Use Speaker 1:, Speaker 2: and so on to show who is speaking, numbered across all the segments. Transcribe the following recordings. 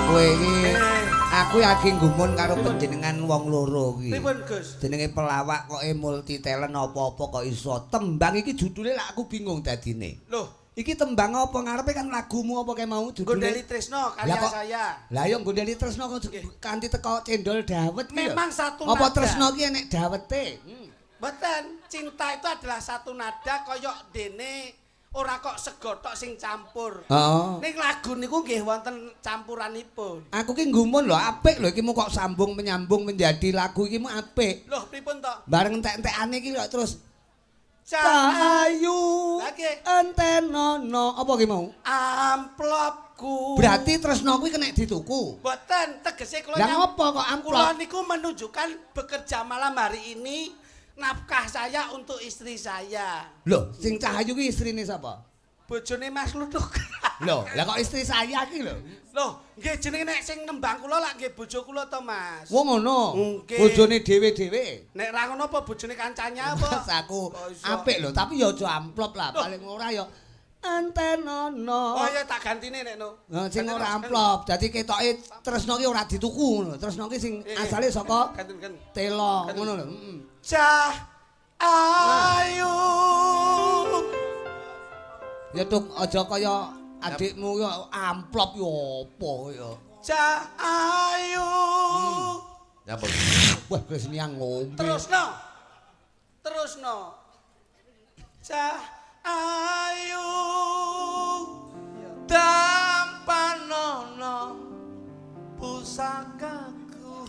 Speaker 1: Kowe iki aku lagi nggumun karo panjenengan wong loro iki.
Speaker 2: Pripun, Gus?
Speaker 1: Jenenge pelawak kok multi talent apa-apa kok iso. Tembang iki judule lak aku bingung dadine.
Speaker 2: Loh,
Speaker 1: iki tembang apa ngarepe kan lagumu apa kayak mau judule?
Speaker 2: Gondeli Tresno karya saya.
Speaker 1: Lah ya Gondeli Tresno kok kanthi teko cendol dawet iki.
Speaker 2: Memang satu
Speaker 1: apa
Speaker 2: nada.
Speaker 1: Tresno ki enek dawete?
Speaker 2: Mboten, cinta itu adalah satu nada koyok dene ora kok sego tok sing campur.
Speaker 1: Heeh.
Speaker 2: Ning lagu niku nggih wonten campuranipun.
Speaker 1: Aku ki nggumun lho, apik lho iki mu kok sambung menyambung menjadi lagu iki mu apik.
Speaker 2: Loh, pripun to?
Speaker 1: Bareng entek-entekane iki kok terus
Speaker 2: Cahayu
Speaker 1: Cahayu entenono apa ki mau?
Speaker 2: amplopku.
Speaker 1: Berarti Tresno kuwi kena dituku.
Speaker 2: Mboten, tegese kula
Speaker 1: Lah ngopo kok amplop?
Speaker 2: Kula niku menunjukkan bekerja malam hari ini nafkah saya untuk istri saya.
Speaker 1: Loh, sing Cahayu ki istrine sapa?
Speaker 2: Bojone Mas Luduk.
Speaker 1: Loh, lah kok istri saya ki lho.
Speaker 2: Loh, nggih jenenge nek sing nembang kula lak nggih bojo kula to, Mas.
Speaker 1: Wong ngono.
Speaker 2: Nggih.
Speaker 1: Bojone dhewe-dhewe.
Speaker 2: Nek ra ngono apa bojone kancane apa?
Speaker 1: Mas aku
Speaker 2: Kok iso?
Speaker 1: apik lho, tapi ya aja amplop lah, paling ora ya antenono.
Speaker 2: Oh ya tak gantine nek no.
Speaker 1: Nah, sing ora amplop. Dadi ketoke Tresno ki ora dituku ngono. Tresno ki sing asale saka
Speaker 2: Ganten-ganten.
Speaker 1: telo ngono lho. Heeh.
Speaker 2: Cah ayu.
Speaker 1: Ya tuk aja kaya adikmu ya amplop ya apa ya.
Speaker 2: Cah ayu.
Speaker 3: Nyapa?
Speaker 1: Wah, wis niang ngombe.
Speaker 2: Terusno. Terusno. Cah ayu. Dampanono pusakaku.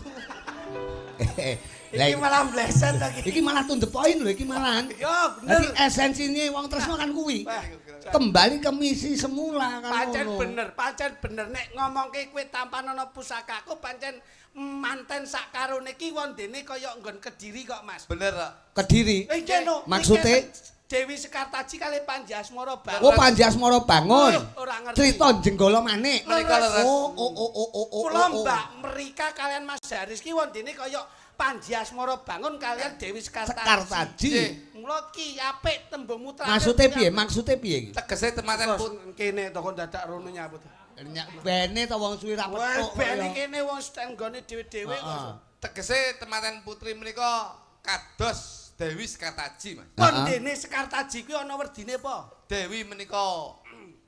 Speaker 1: Lah
Speaker 2: Iki malah bleset lagi.
Speaker 1: iki malah to the point lho iki malahan.
Speaker 2: Ya
Speaker 1: Dadi
Speaker 2: bener.
Speaker 1: esensine wong Tresno kan kuwi.
Speaker 2: Wah,
Speaker 1: Kembali ke misi semula kan ngono.
Speaker 2: pancen bener nek ngomongke kowe tampanono pusakaku pancen manten sak karone iki wondene kaya nggon Kediri kok, Mas.
Speaker 3: Bener kok.
Speaker 1: Kediri.
Speaker 2: Iki no.
Speaker 1: Maksude?
Speaker 2: Dewi Sekartaji kali Panji Asmara bangun.
Speaker 1: Oh, Panji Asmara bangun.
Speaker 2: Ora ngerti.
Speaker 1: Cerita Jenggala Manik.
Speaker 2: Menika leres.
Speaker 1: Oh.
Speaker 2: Kula Mbak Merika kalian Mas Haris ki wondene kaya Panji Asmara bangun kalian Dewi Sekartaji.
Speaker 1: Sekartaji.
Speaker 2: Mula ki apik tembungmu terakhir.
Speaker 1: Maksude piye? Maksude piye iki?
Speaker 3: Tegese tematen pun
Speaker 2: kene to kon dadak rono nyabut.
Speaker 1: Bene to wong suwi ra
Speaker 2: Wah,
Speaker 1: petuk.
Speaker 2: bene kene wong stenggone dhewe-dhewe kok.
Speaker 3: tegese tematen putri menika kados Dewi Sekartaji, Mas.
Speaker 2: Kondene Sekartaji kuwi ana werdine apa?
Speaker 3: Dewi menika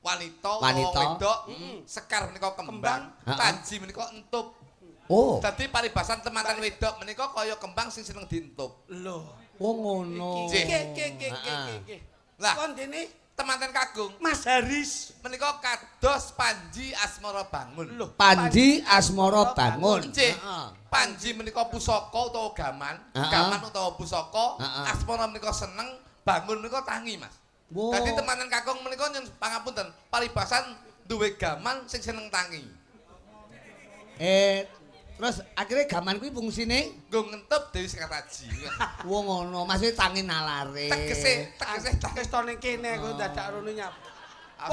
Speaker 3: wanita,
Speaker 1: Wanita.
Speaker 3: wedok, Sekar menika kembang,
Speaker 1: Heeh.
Speaker 3: Panji menika entup.
Speaker 1: Oh.
Speaker 3: Dadi paribasan temanten wedok menika kaya kembang sing seneng dientup.
Speaker 2: Lho.
Speaker 1: Oh ngono.
Speaker 2: Iki.
Speaker 3: Lah.
Speaker 2: Kondene
Speaker 3: Temanten kagung
Speaker 2: Mas Haris.
Speaker 3: menika kados Panji Asmara bangun.
Speaker 2: Lho,
Speaker 1: Panji Asmara bangun.
Speaker 3: Nggih.
Speaker 1: Heeh.
Speaker 3: Panji menika pusaka utawa gaman, gaman utawa pusaka, Asmara menika seneng, bangun menika tangi, Mas.
Speaker 1: Wow.
Speaker 3: Dadi temanten kakung menika nyun pangapunten, paribasan duwe gaman sing seneng tangi.
Speaker 1: Terus akhirnya gaman kuwi fungsine
Speaker 3: Nggo ngentup Dewi Sekartaji.
Speaker 1: wong ngono, maksudnya tangi nalare.
Speaker 3: Tegese
Speaker 2: Wis to ning kene aku dadak rono nyap.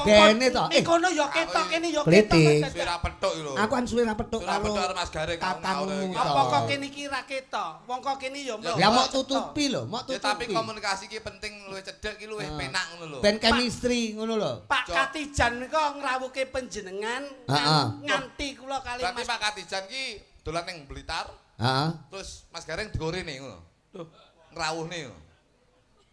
Speaker 1: Bene to.
Speaker 2: Ning kono ya ketok kene ya
Speaker 1: Kliti.
Speaker 2: ketok.
Speaker 3: Suara petuk lho.
Speaker 1: Aku kan suwe ra petuk
Speaker 3: Suara
Speaker 1: karo
Speaker 3: petuk karo Mas Gareng
Speaker 1: kakangmu
Speaker 3: ngawur.
Speaker 1: to.
Speaker 2: Apa kok kene iki ra ketok? Wong kok kene ya
Speaker 1: Lah mok tutupi lho, mok
Speaker 3: Ya tapi
Speaker 1: tutupi.
Speaker 3: komunikasi ki penting luwih cedhek ki luwih penak ngono lho.
Speaker 1: Ben chemistry ngono lho.
Speaker 2: Pak Katijan nika ngrawuhke panjenengan
Speaker 1: Heeh.
Speaker 2: nganti kula kali
Speaker 3: Berarti
Speaker 2: Mas.
Speaker 3: Pak Katijan ki dolan ning Blitar,
Speaker 1: Heeh.
Speaker 3: terus Mas Gareng digorene ngono.
Speaker 2: Loh,
Speaker 3: Ngrawuhne ngono.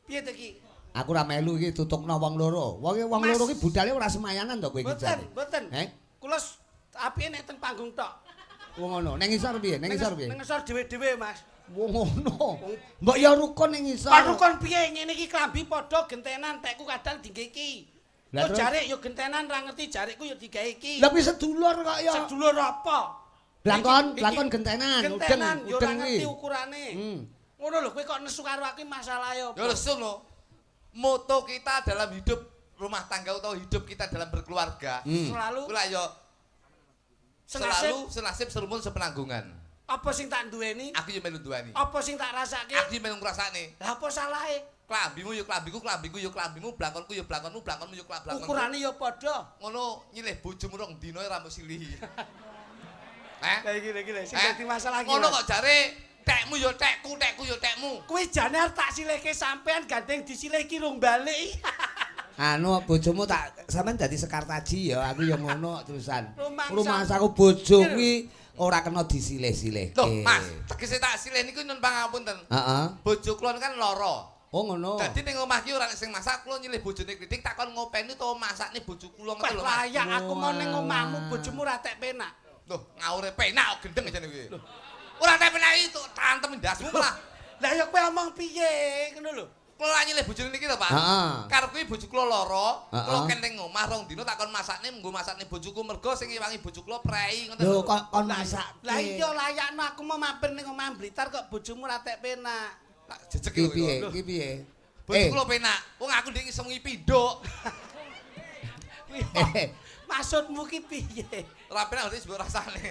Speaker 2: piye to iki?
Speaker 1: Aku ra melu iki tutukno wong loro. Wong
Speaker 2: Mas.
Speaker 1: loro ki budale ora semayanan to kowe iki.
Speaker 2: Mboten. Kula apike nek teng panggung tok.
Speaker 1: Wong ngono. Ning isor piye? Ning isor piye?
Speaker 2: Ning ngesor dhewe-dhewe, Mas.
Speaker 1: Wong ngono. Mbok ya rukun ning isor.
Speaker 2: Parukon piye ngene iki klambi padha gentenan tekku kadang digawe iki.
Speaker 1: Lah
Speaker 2: Kok
Speaker 1: terus?
Speaker 2: jarik yo gentenan ra ngerti jarikku yo digawe iki.
Speaker 1: Lah kuwi sedulur kok ya.
Speaker 2: Sedulur apa?
Speaker 1: Blangkon,
Speaker 2: Iki-
Speaker 1: blangkon
Speaker 2: iki-
Speaker 1: gentenan,
Speaker 2: gentenan yo ora
Speaker 1: udeng
Speaker 2: ngerti
Speaker 1: kuwi.
Speaker 2: ukurane. Ngono lho kowe kok nesu karo aku masalah yo.
Speaker 3: Ya lesu lho. Moto kita dalam hidup rumah tangga atau hidup kita dalam berkeluarga.
Speaker 2: Selalu
Speaker 3: Kula ya
Speaker 2: senasib
Speaker 3: senasib serumun sepenanggungan.
Speaker 2: apa sing tak duweni?
Speaker 3: Aku yo melu duweni.
Speaker 2: Apa sing tak rasake?
Speaker 3: Aku yo melu ngrasakne.
Speaker 2: Lah apa salahe?
Speaker 3: Klambimu yo klambiku, klambiku yo klambimu, blangkonku yo blangkonmu, blangkonmu yo blangkonmu.
Speaker 2: Ukurane yo padha.
Speaker 3: Ngono nyilih bojomu rong dina ora mbok silih.
Speaker 2: Lah iki sing dadi masalah iki.
Speaker 3: Ngono
Speaker 2: Mas.
Speaker 3: kok jare Tekmu yo tekku, tekku yo tekmu.
Speaker 2: Kuwi jane arep tak silihke sampean gandeng disilih ki rung balik.
Speaker 1: Anu bojomu tak sampean dadi sekartaji ya, aku ya ngono terusan.
Speaker 2: Rumangsaku
Speaker 1: Rumangsaku bojo kuwi ora kena disilih-silihke.
Speaker 3: Loh, Mas, tegese tak silih niku nyun pangapunten.
Speaker 1: Heeh.
Speaker 3: Bojo kula kan lara.
Speaker 1: Oh ngono.
Speaker 3: Dadi ning omah ki ora sing masak, kula nyilih bojone Kritik takon ngopeni utawa masakne bojo kula ngono lho. Mas.
Speaker 2: Layak aku mau ning omahmu bojomu ra tek penak.
Speaker 3: Loh, ngawure penak kok gendeng jane kuwi. Ora tek penak itu tantem ndasmu malah.
Speaker 2: Lah ya kowe omong piye ngono lho.
Speaker 3: Kula nyilih bojone niki to, Pak.
Speaker 1: Heeh.
Speaker 3: Karep kuwi bojo kula lara,
Speaker 1: Heeh.
Speaker 3: kula ken ning omah rong dina takon masakne nggo masakne bojoku mergo sing ngewangi bojo kula prei ngoten
Speaker 1: Lho
Speaker 3: lho.
Speaker 1: kon masak.
Speaker 2: Lah iya layakno aku mau mampir ning omah Blitar kok bojomu ra tek penak.
Speaker 3: Tak jejeg
Speaker 1: Ki
Speaker 3: lho.
Speaker 1: piye?
Speaker 3: Lho,
Speaker 1: Ki piye?
Speaker 3: bojo kula penak. Wong aku ndek iso ngi pinduk.
Speaker 2: Maksudmu ki piye?
Speaker 3: Ora penak wis mbok rasane.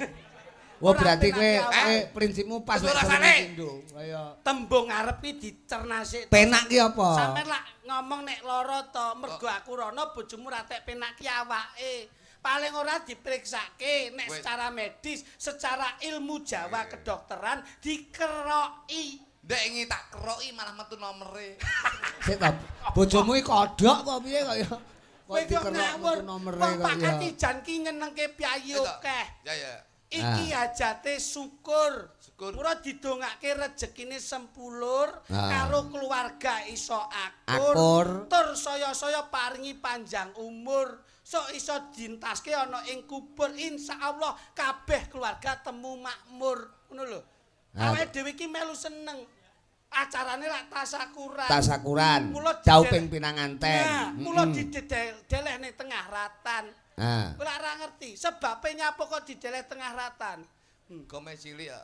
Speaker 1: Wah
Speaker 2: Ora
Speaker 1: berarti
Speaker 2: penak
Speaker 1: kowe
Speaker 2: ya,
Speaker 1: kowe prinsipmu pas
Speaker 3: Wis ora
Speaker 1: nek
Speaker 3: rasane.
Speaker 1: Indo. Kaya
Speaker 2: Tembung arep ki dicernasik.
Speaker 1: penak ki apa?
Speaker 2: Sampeyan lak ngomong nek lara to, mergo aku rono bojomu ra tek penak ki awake. Paling ora diperiksake nek
Speaker 3: Wis.
Speaker 2: secara medis, secara ilmu Jawa kedokteran dikeroki.
Speaker 3: Ndek ngi tak keroki malah metu nomere.
Speaker 1: Sik ta. Bojomu iki kodhok apa piye kaya?
Speaker 2: Kowe kok ngawur.
Speaker 1: nomere
Speaker 2: Wong Pak
Speaker 1: kaya.
Speaker 2: Katijan ki nyenengke piyayi akeh.
Speaker 3: Ya ya.
Speaker 2: Iki hajate syukur.
Speaker 3: Syukur.
Speaker 2: Mula didongake rejekine sempulur
Speaker 1: Ah.
Speaker 2: karo keluarga iso
Speaker 1: Akur.
Speaker 2: akur. Tur saya-saya paringi panjang umur. Sok iso dintaske ana ing kubur insyaallah kabeh keluarga temu makmur. Ngono lho.
Speaker 1: Ah.
Speaker 2: Awake dhewe iki melu seneng. Acarane rak tasakuran.
Speaker 1: Tasakuran.
Speaker 2: Mula
Speaker 1: Dauping
Speaker 2: dideleh-
Speaker 1: pinanganten.
Speaker 2: Nah, mula dideleh ning tengah ratan.
Speaker 1: Ah.
Speaker 2: Ora ora ngerti sebabe nyapa kok dideleh tengah ratan.
Speaker 3: Gome cilik ya.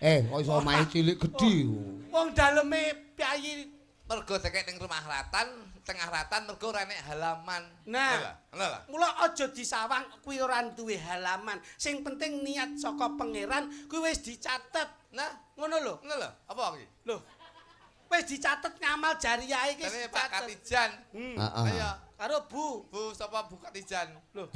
Speaker 1: Kok iso omahe cilik gedhi.
Speaker 2: Wong daleme piyayi.
Speaker 3: Mergo dekek ning rumah ratan, tengah ratan mergo ora enek halaman.
Speaker 2: Nah.
Speaker 3: Ngono lho.
Speaker 2: Mula aja disawang kuwi ora duwe halaman. Sing penting niat saka pangeran kuwi wis dicatet.
Speaker 3: Nah,
Speaker 2: Ngono lho.
Speaker 3: ngono lho. Apa iki?
Speaker 2: Lho. Wis dicatet ngamal jariah iki
Speaker 3: Jane Pak
Speaker 2: dicatet.
Speaker 3: Katijan.
Speaker 1: Heeh.
Speaker 3: Ayo,
Speaker 2: Karo Bu.
Speaker 3: Bu sapa Bu Katijan?
Speaker 2: Lho.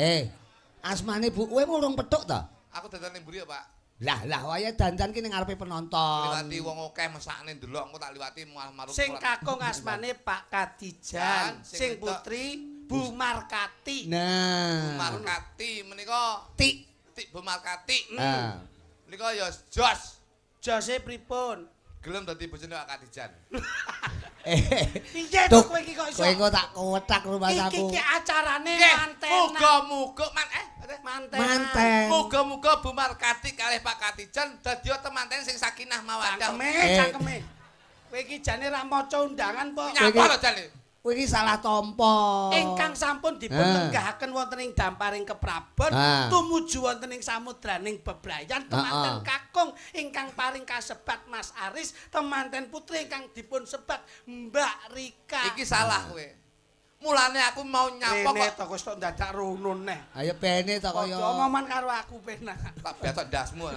Speaker 1: Asmane Bu kowe murung petuk ta?
Speaker 3: Aku dadan ning mburi ya, Pak.
Speaker 1: Lah waya dandan ki ning ngarepe penonton.
Speaker 3: Liwati wong akeh mesakne ndelok engko tak liwati malah marung.
Speaker 2: Sing kakung asmane Pak Katijan,
Speaker 3: Sing
Speaker 2: sing putri Bu Markati.
Speaker 1: Nah.
Speaker 3: Markati menika
Speaker 1: Tik.
Speaker 3: Tik Bu Markati.
Speaker 1: Ah.
Speaker 3: Menika ya jos.
Speaker 2: Jose pripun?
Speaker 3: Gelem dadi bojone Pak Katijan.
Speaker 2: Piye
Speaker 1: Tuh,
Speaker 2: to kowe iki kok iso?
Speaker 1: Kowe kok tak kwetak rumah
Speaker 2: Iki
Speaker 1: aku.
Speaker 2: ki acarane
Speaker 3: Nggih,
Speaker 2: mantenan.
Speaker 3: muga-muga
Speaker 2: Mantenan.
Speaker 1: Manten.
Speaker 3: Muga-muga Bu Markati kalih Pak Katijan dadi temanten sing sakinah mawaddah.
Speaker 2: Cangkeme, cangkeme. Kowe iki jane ra maca undangan po.
Speaker 3: Nyapa lho jane?
Speaker 1: Kowe iki salah tampa.
Speaker 2: Ingkang sampun dipun lenggahaken wonten ing damparing keprabon
Speaker 1: Ah.
Speaker 2: tumuju wonten ing samudraning bebrayan temanten
Speaker 1: Ah.
Speaker 2: kakung ingkang paring kasebat Mas Aris temanten putri ingkang dipun sebat Mbak Rika.
Speaker 3: Iki salah kowe. Mulane aku mau nyapa
Speaker 2: Rene
Speaker 3: kok
Speaker 2: to kok tok dadak runun neh.
Speaker 1: Ayo bene to kaya.
Speaker 2: Aja omongan karo aku penak.
Speaker 3: tak betok ndasmu.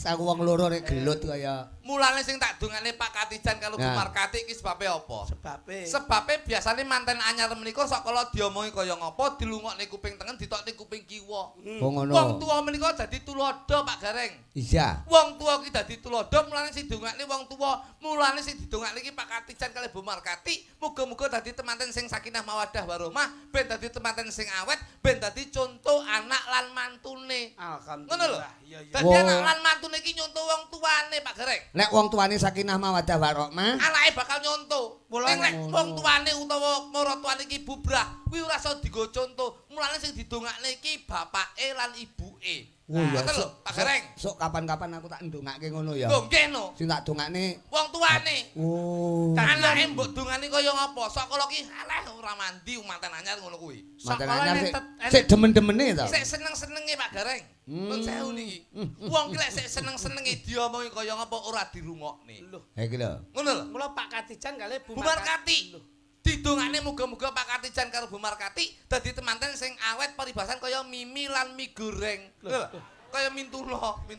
Speaker 1: Aku wong loro nek gelut kaya.
Speaker 3: Mulane sing tak dongane Pak Katijan karo Bu
Speaker 1: Nah.
Speaker 3: Markati iki sebabe apa?
Speaker 2: Sebabe
Speaker 3: Sebabe biasane manten anyar menika sak kala diomongi kaya ngapa dilungokne kuping tengen ditokne kuping kiwa.
Speaker 1: Oh ngono.
Speaker 3: Wong tuwa menika dadi tulodo Pak Gareng.
Speaker 1: Iya.
Speaker 3: Wong tuwa ki dadi tulodo mulane sing dongakne wong tuwa, mulane sing didongakne iki Pak Katijan kalih Bu Markati, muga-muga dadi temanten sing sakinah mawaddah warahmah, ben dadi temanten sing awet, ben dadi contoh anak lan mantune.
Speaker 2: alhamdulillah.
Speaker 3: Ngono lho.
Speaker 2: Iya iya.
Speaker 3: Dadi
Speaker 1: Wah.
Speaker 3: anak lan mantune iki nyontoh wong tuane Pak Gareng.
Speaker 1: Nek wong tuane sakinah mawaddah warahmah,
Speaker 3: Anake bakal nyontoh.
Speaker 2: Mulane
Speaker 3: Ning nek
Speaker 1: ngono.
Speaker 3: wong tuane utawa maratuane iki bubrah, kuwi ora iso digo contoh. Mulane sing didongakne iki bapake lan ibuke.
Speaker 1: oh ya
Speaker 3: Ngoten lho, Pak Gareng.
Speaker 1: Sok kapan-kapan aku tak ndongake ngono ya.
Speaker 3: Lho nggih no.
Speaker 1: Sing tak dongakne
Speaker 3: Wong tuane.
Speaker 1: oh.
Speaker 3: Anake mbok dongani kaya ngapa? Sok kala ki aleh ora mandi manten anyar ngono kuwi.
Speaker 1: Manten
Speaker 2: Sekolah
Speaker 1: anyar
Speaker 2: netet,
Speaker 1: sik demen-demene to.
Speaker 3: Sik seneng-senenge Pak Gareng.
Speaker 1: Hmm.
Speaker 3: Nun sewu niki. Wong ki lek sik seneng-senenge diomongi kaya ngapa ora dirungokne.
Speaker 2: Lho,
Speaker 1: Ha iki lho.
Speaker 3: Ngono lho.
Speaker 2: mula Pak Katijan kalih Bu
Speaker 3: Bu Markati. Didongane muga-muga Pak Katijan karo Bu Markati dadi temanten sing awet paribasan kaya mimi lan mie goreng. Lho, kaya mintuno.
Speaker 2: Kowe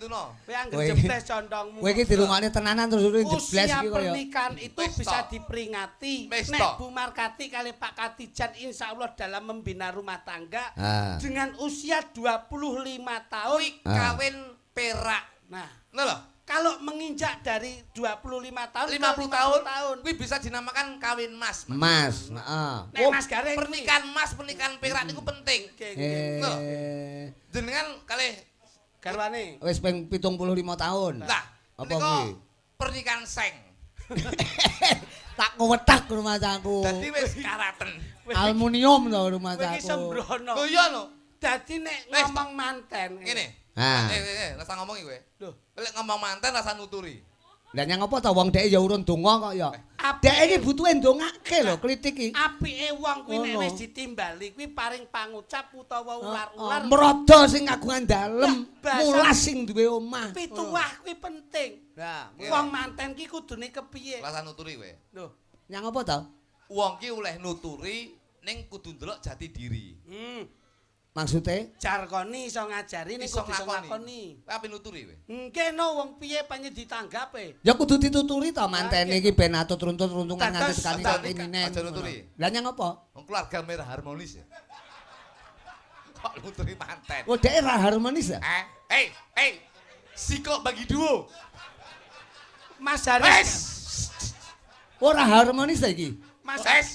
Speaker 2: anggere
Speaker 1: Kowe-
Speaker 2: jebles condongmu.
Speaker 1: Kowe iki dirungokne tenanan terus jebles
Speaker 2: Usia
Speaker 1: iki kaya.
Speaker 2: pernikahan itu
Speaker 3: Pesta.
Speaker 2: bisa diperingati.
Speaker 3: Pesta.
Speaker 2: Nek Bu Markati kali Pak Katijan insya Allah dalam membina rumah tangga
Speaker 1: Ah.
Speaker 2: dengan usia 25 tahun.
Speaker 3: Kuwi kawin perak.
Speaker 2: Nah,
Speaker 3: Ngono lho.
Speaker 2: kalau menginjak dari 25 tahun
Speaker 3: 50
Speaker 2: ke
Speaker 3: tahun kuwi bisa dinamakan kawin mas.
Speaker 1: Mas, heeh.
Speaker 2: Nek Mas Gareng
Speaker 3: Pernikahan mas, pernikahan perak niku penting. Jenengan kalih
Speaker 2: garwane.
Speaker 1: Wis ping 75 tahun.
Speaker 3: lah
Speaker 1: Apa
Speaker 3: menika
Speaker 1: kuwi?
Speaker 3: pernikahan seng.
Speaker 1: Tak kwetak rumah saku.
Speaker 3: Dadi wis karaten.
Speaker 1: Aluminium to rumah
Speaker 2: Kowe iki
Speaker 1: saku.
Speaker 2: sembrono.
Speaker 3: Lho iya lho.
Speaker 2: Dadi nek
Speaker 3: Wes,
Speaker 2: ngomong manten.
Speaker 3: Ngene.
Speaker 1: Ha.
Speaker 3: Rasa ngomongi kowe.
Speaker 2: Lho,
Speaker 3: Lek ngomong manten rasa nuturi.
Speaker 1: Lah nyang apa to wong dhek ya urun donga kok ya.
Speaker 2: apike
Speaker 1: Dhek iki butuhe ndongake lho klitik iki.
Speaker 2: apike wong kuwi nek
Speaker 1: Ngono.
Speaker 2: wis ditimbali kuwi paring pangucap utawa ular-ular.
Speaker 1: Mrada sing kagungan dalem,
Speaker 2: Lah,
Speaker 1: mulas sing duwe omah.
Speaker 2: Pituwah kuwi penting.
Speaker 1: Lah,
Speaker 2: Wong manten ki kudune kepiye?
Speaker 3: Rasa nuturi kowe.
Speaker 2: Lho.
Speaker 1: nyang apa to?
Speaker 3: Wong ki oleh nuturi ning kudu ndelok jati diri.
Speaker 1: Maksude?
Speaker 2: Jarkoni iso ngajari ning
Speaker 3: Iso
Speaker 2: kudu iso
Speaker 3: ngakoni.
Speaker 2: ngakoni.
Speaker 3: Kowe ape nuturi kowe?
Speaker 2: Kene wong piye panjen ditanggape?
Speaker 1: Ya kudu dituturi to mantene iki ben atut runtut-runtungan nganti
Speaker 2: Dados
Speaker 1: tekani
Speaker 3: aja
Speaker 1: kepingine.
Speaker 3: aja nuturi.
Speaker 1: Lah nyang apa?
Speaker 3: Wong keluarga merah harmonis ya. Kok nuturi manten?
Speaker 1: Oh, dhek ra harmonis ya?
Speaker 3: Hei, sikok bagi duo.
Speaker 2: Mas
Speaker 3: Wes.
Speaker 2: Haris.
Speaker 1: Ora harmonis ta iki?
Speaker 2: Mas
Speaker 3: Wes.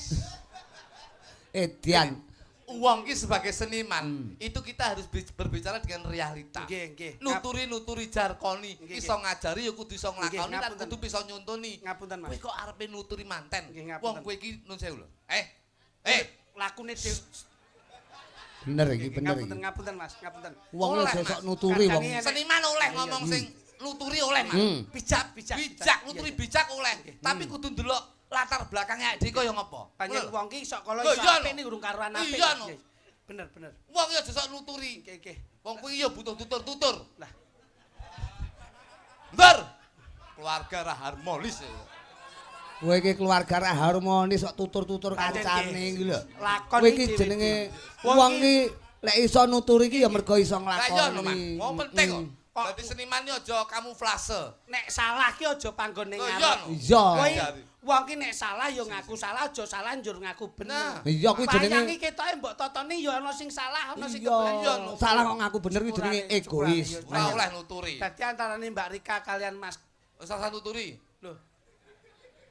Speaker 1: Dian.
Speaker 3: Uang ki sebagai seniman, itu kita harus berbicara dengan realita.
Speaker 2: Nggih, nggih.
Speaker 3: Nuturi jarkoni,
Speaker 2: Nggih,
Speaker 3: iso ngajari ya kudu iso nglakoni lan
Speaker 2: ngapunten.
Speaker 3: kudu bisa nyontoni.
Speaker 2: Ngapunten, Mas.
Speaker 3: Kowe kok arepe nuturi manten?
Speaker 2: Nggih, ngapunten.
Speaker 3: Wong kowe iki nun sewu lho.
Speaker 2: lakune dhewe.
Speaker 1: Bener iki, bener iki.
Speaker 2: Ngapunten Mas, ngapunten.
Speaker 1: Wong
Speaker 3: Oleh,
Speaker 1: aja
Speaker 3: Mas.
Speaker 1: sok nuturi wong.
Speaker 2: Kadang-kadang
Speaker 3: Seniman oleh ngomong sing nuturi oleh, Mas.
Speaker 2: Bijak.
Speaker 3: Bijak, nuturi bijak oleh. Tapi kudu ndelok latar belakangnya dhewe kaya ngopo.
Speaker 2: Panjen wong ki sok kala
Speaker 3: Lho,
Speaker 2: iso
Speaker 3: iya,
Speaker 2: apik
Speaker 3: no.
Speaker 2: ning urung karuan apik.
Speaker 3: Iya, no.
Speaker 2: Bener.
Speaker 3: Wong ya aja sok nuturi.
Speaker 2: Nggih.
Speaker 3: Wong kuwi ya butuh tutur-tutur.
Speaker 2: Lah.
Speaker 3: Ntar keluarga ra harmonis ya.
Speaker 1: Kowe iki keluarga ra harmonis kok tutur-tutur
Speaker 2: Pancen,
Speaker 1: kancane
Speaker 2: nggih.
Speaker 1: iki lho.
Speaker 2: Lakon
Speaker 1: Kowe
Speaker 2: iki
Speaker 1: iki
Speaker 2: dhewe.
Speaker 1: jenenge
Speaker 2: Wong
Speaker 1: wong
Speaker 2: iki-
Speaker 1: iki lek iso nuturi iki ya mergo iso
Speaker 3: Lah iya lho, Mas.
Speaker 1: nglakoni.
Speaker 3: Mau penting kok.
Speaker 2: Kok-
Speaker 3: Dadi seniman yo aja kamuflase.
Speaker 2: Nek salah ki aja panggon ning
Speaker 3: Oh, iya,
Speaker 2: ngarep.
Speaker 3: no.
Speaker 1: Iya.
Speaker 2: Kowe
Speaker 3: Iya.
Speaker 2: wong ki nek salah ya ngaku salah, aja salah njur ngaku bener.
Speaker 3: Nah.
Speaker 1: Iya kuwi jenenge
Speaker 2: Wayangi ketoke mbok totoni ya ana sing salah, ana sing
Speaker 1: iya.
Speaker 2: kebener.
Speaker 3: no.
Speaker 1: Salah kok ngaku bener kuwi jenenge
Speaker 2: Syukurane,
Speaker 1: egois.
Speaker 2: syukurane,
Speaker 3: Ora oleh nuturi.
Speaker 2: Dadi antarane Mbak Rika kalian Mas.
Speaker 3: Wis ora nuturi.
Speaker 2: Lho.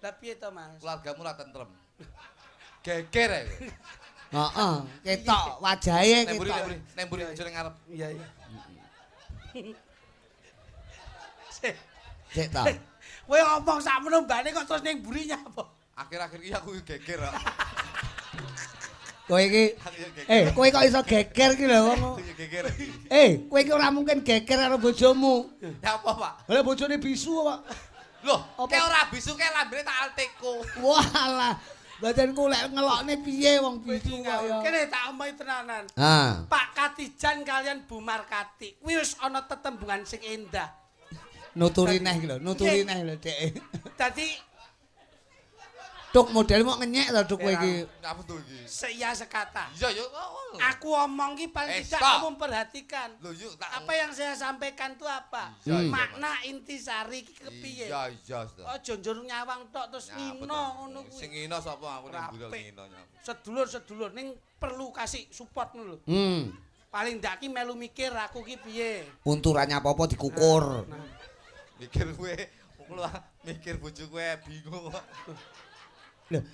Speaker 2: Lah piye to Mas?
Speaker 3: Keluargamu ora tentrem. Geger ae.
Speaker 1: Heeh, ketok wajahe
Speaker 3: Nemburi
Speaker 1: ketok.
Speaker 3: nemburi aja ning ngarep.
Speaker 2: Iya.
Speaker 1: Sik to.
Speaker 2: Kowe ngomong sakmono mbane kok terus ning mburi nyapa?
Speaker 3: Akhir-akhir iki aku geger kok.
Speaker 1: Kowe iki kowe kok iso geger ki lho wong.
Speaker 3: Geger.
Speaker 1: Kowe iki ora mungkin geger karo bojomu.
Speaker 3: Ya apa, Pak?
Speaker 1: Lah bojone bisu kok.
Speaker 3: Loh,
Speaker 1: Apa?
Speaker 3: kayak ora bisu kayak lambene tak alteko.
Speaker 1: Walah, badanku lek ngelokne piye wong bisu kok ya.
Speaker 2: Kene tak omahi tenanan.
Speaker 1: Ha.
Speaker 2: Pak Katijan kalian Bu Markati. Kuwi wis ana tetembungan sing endah.
Speaker 1: Nuturi neh iki lho, nuturi neh lho Dek.
Speaker 2: Dadi
Speaker 1: Tuk model mau ngenyek to Tuk kowe iki.
Speaker 3: Apa tuh iki?
Speaker 2: seia sekata.
Speaker 3: Iya, yo.
Speaker 2: Aku omong ki paling tidak
Speaker 3: stop.
Speaker 2: kamu memperhatikan.
Speaker 3: Loh, yuk tak.
Speaker 2: Apa yang saya sampaikan itu apa?
Speaker 3: Iya, iya,
Speaker 2: Makna intisari ki kepiye?
Speaker 3: Iya, sudah.
Speaker 2: Aja njur nyawang tok terus ngino ngono kuwi.
Speaker 3: Sing ngino sapa aku ning buri
Speaker 2: Rapik.
Speaker 3: ngino nyapa.
Speaker 2: Sedulur-sedulur ning perlu kasih support ngono lho. Paling ndak ki melu mikir aku ki piye.
Speaker 1: Unturannya apa-apa dikukur.
Speaker 3: Mikir kowe, mikir bojo kowe bingung kok.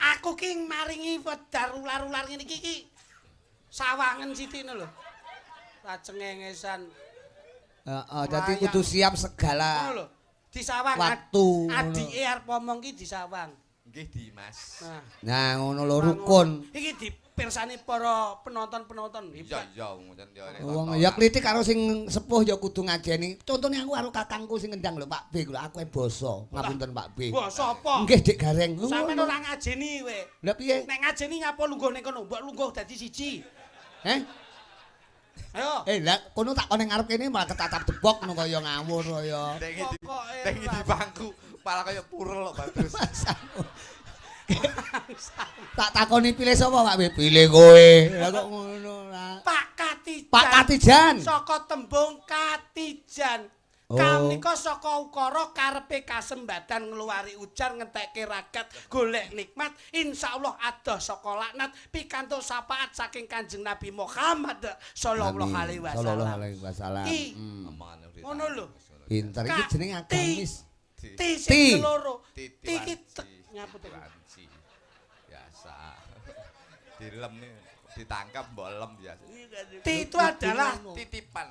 Speaker 2: Aku ki maringi wedar ular-ular ngene iki sawangen sithik ngono lho. Lacengengesan.
Speaker 1: Heeh, dadi kudu siap
Speaker 2: Ngono
Speaker 1: segala
Speaker 2: lho. Disawang
Speaker 1: waktu.
Speaker 2: adike arep omong ki disawang.
Speaker 3: Nggih, Dimas.
Speaker 2: Nah,
Speaker 1: Nah, ngono lho rukun.
Speaker 2: iki dipirsani para penonton-penonton.
Speaker 3: Iya, iya, ngoten yo.
Speaker 1: Wong ya kritik karo sing sepuh ya kudu ngajeni. Contone aku karo kakangku sing ngendang lho Pak B lho, aku basa. Ngapunten Pak B.
Speaker 2: Basa apa?
Speaker 1: Nggih, Dik Gareng.
Speaker 2: Sampeyan ora ngajeni kowe.
Speaker 1: Lah piye?
Speaker 2: Nek ngajeni nyapa lungguh ning kono, mbok lungguh dadi siji. Ayo.
Speaker 1: Lah kono tak kene ngarep kene malah ketatap debok ngono kaya ngawur kaya.
Speaker 3: Tengi di bangku, malah kaya purel kok Batrus.
Speaker 1: Tak takoni pilih sapa Pak B? Pilih kowe. Lah kok ngono lah.
Speaker 2: Pak Katijan.
Speaker 1: Pak Katijan.
Speaker 2: Saka tembung Katijan.
Speaker 1: Oh.
Speaker 2: Kamika saka ukara karepe kasembadan ngluwari ujar ngentekke ragat golek nikmat insyaallah adoh saka laknat pikantuk syafaat saking Kanjeng Nabi Muhammad sallallahu alaihi wasallam.
Speaker 1: Sallallahu alaihi wasallam.
Speaker 2: Ki,
Speaker 3: Omongane udah.
Speaker 2: ngono lho.
Speaker 1: Pinter iki jenenge agamis.
Speaker 2: Ti sing loro. Iki nyapa to?
Speaker 3: Biasa. Dilem nih, ditangkap mbok lem biasa.
Speaker 2: Ti itu adalah
Speaker 3: Titipan.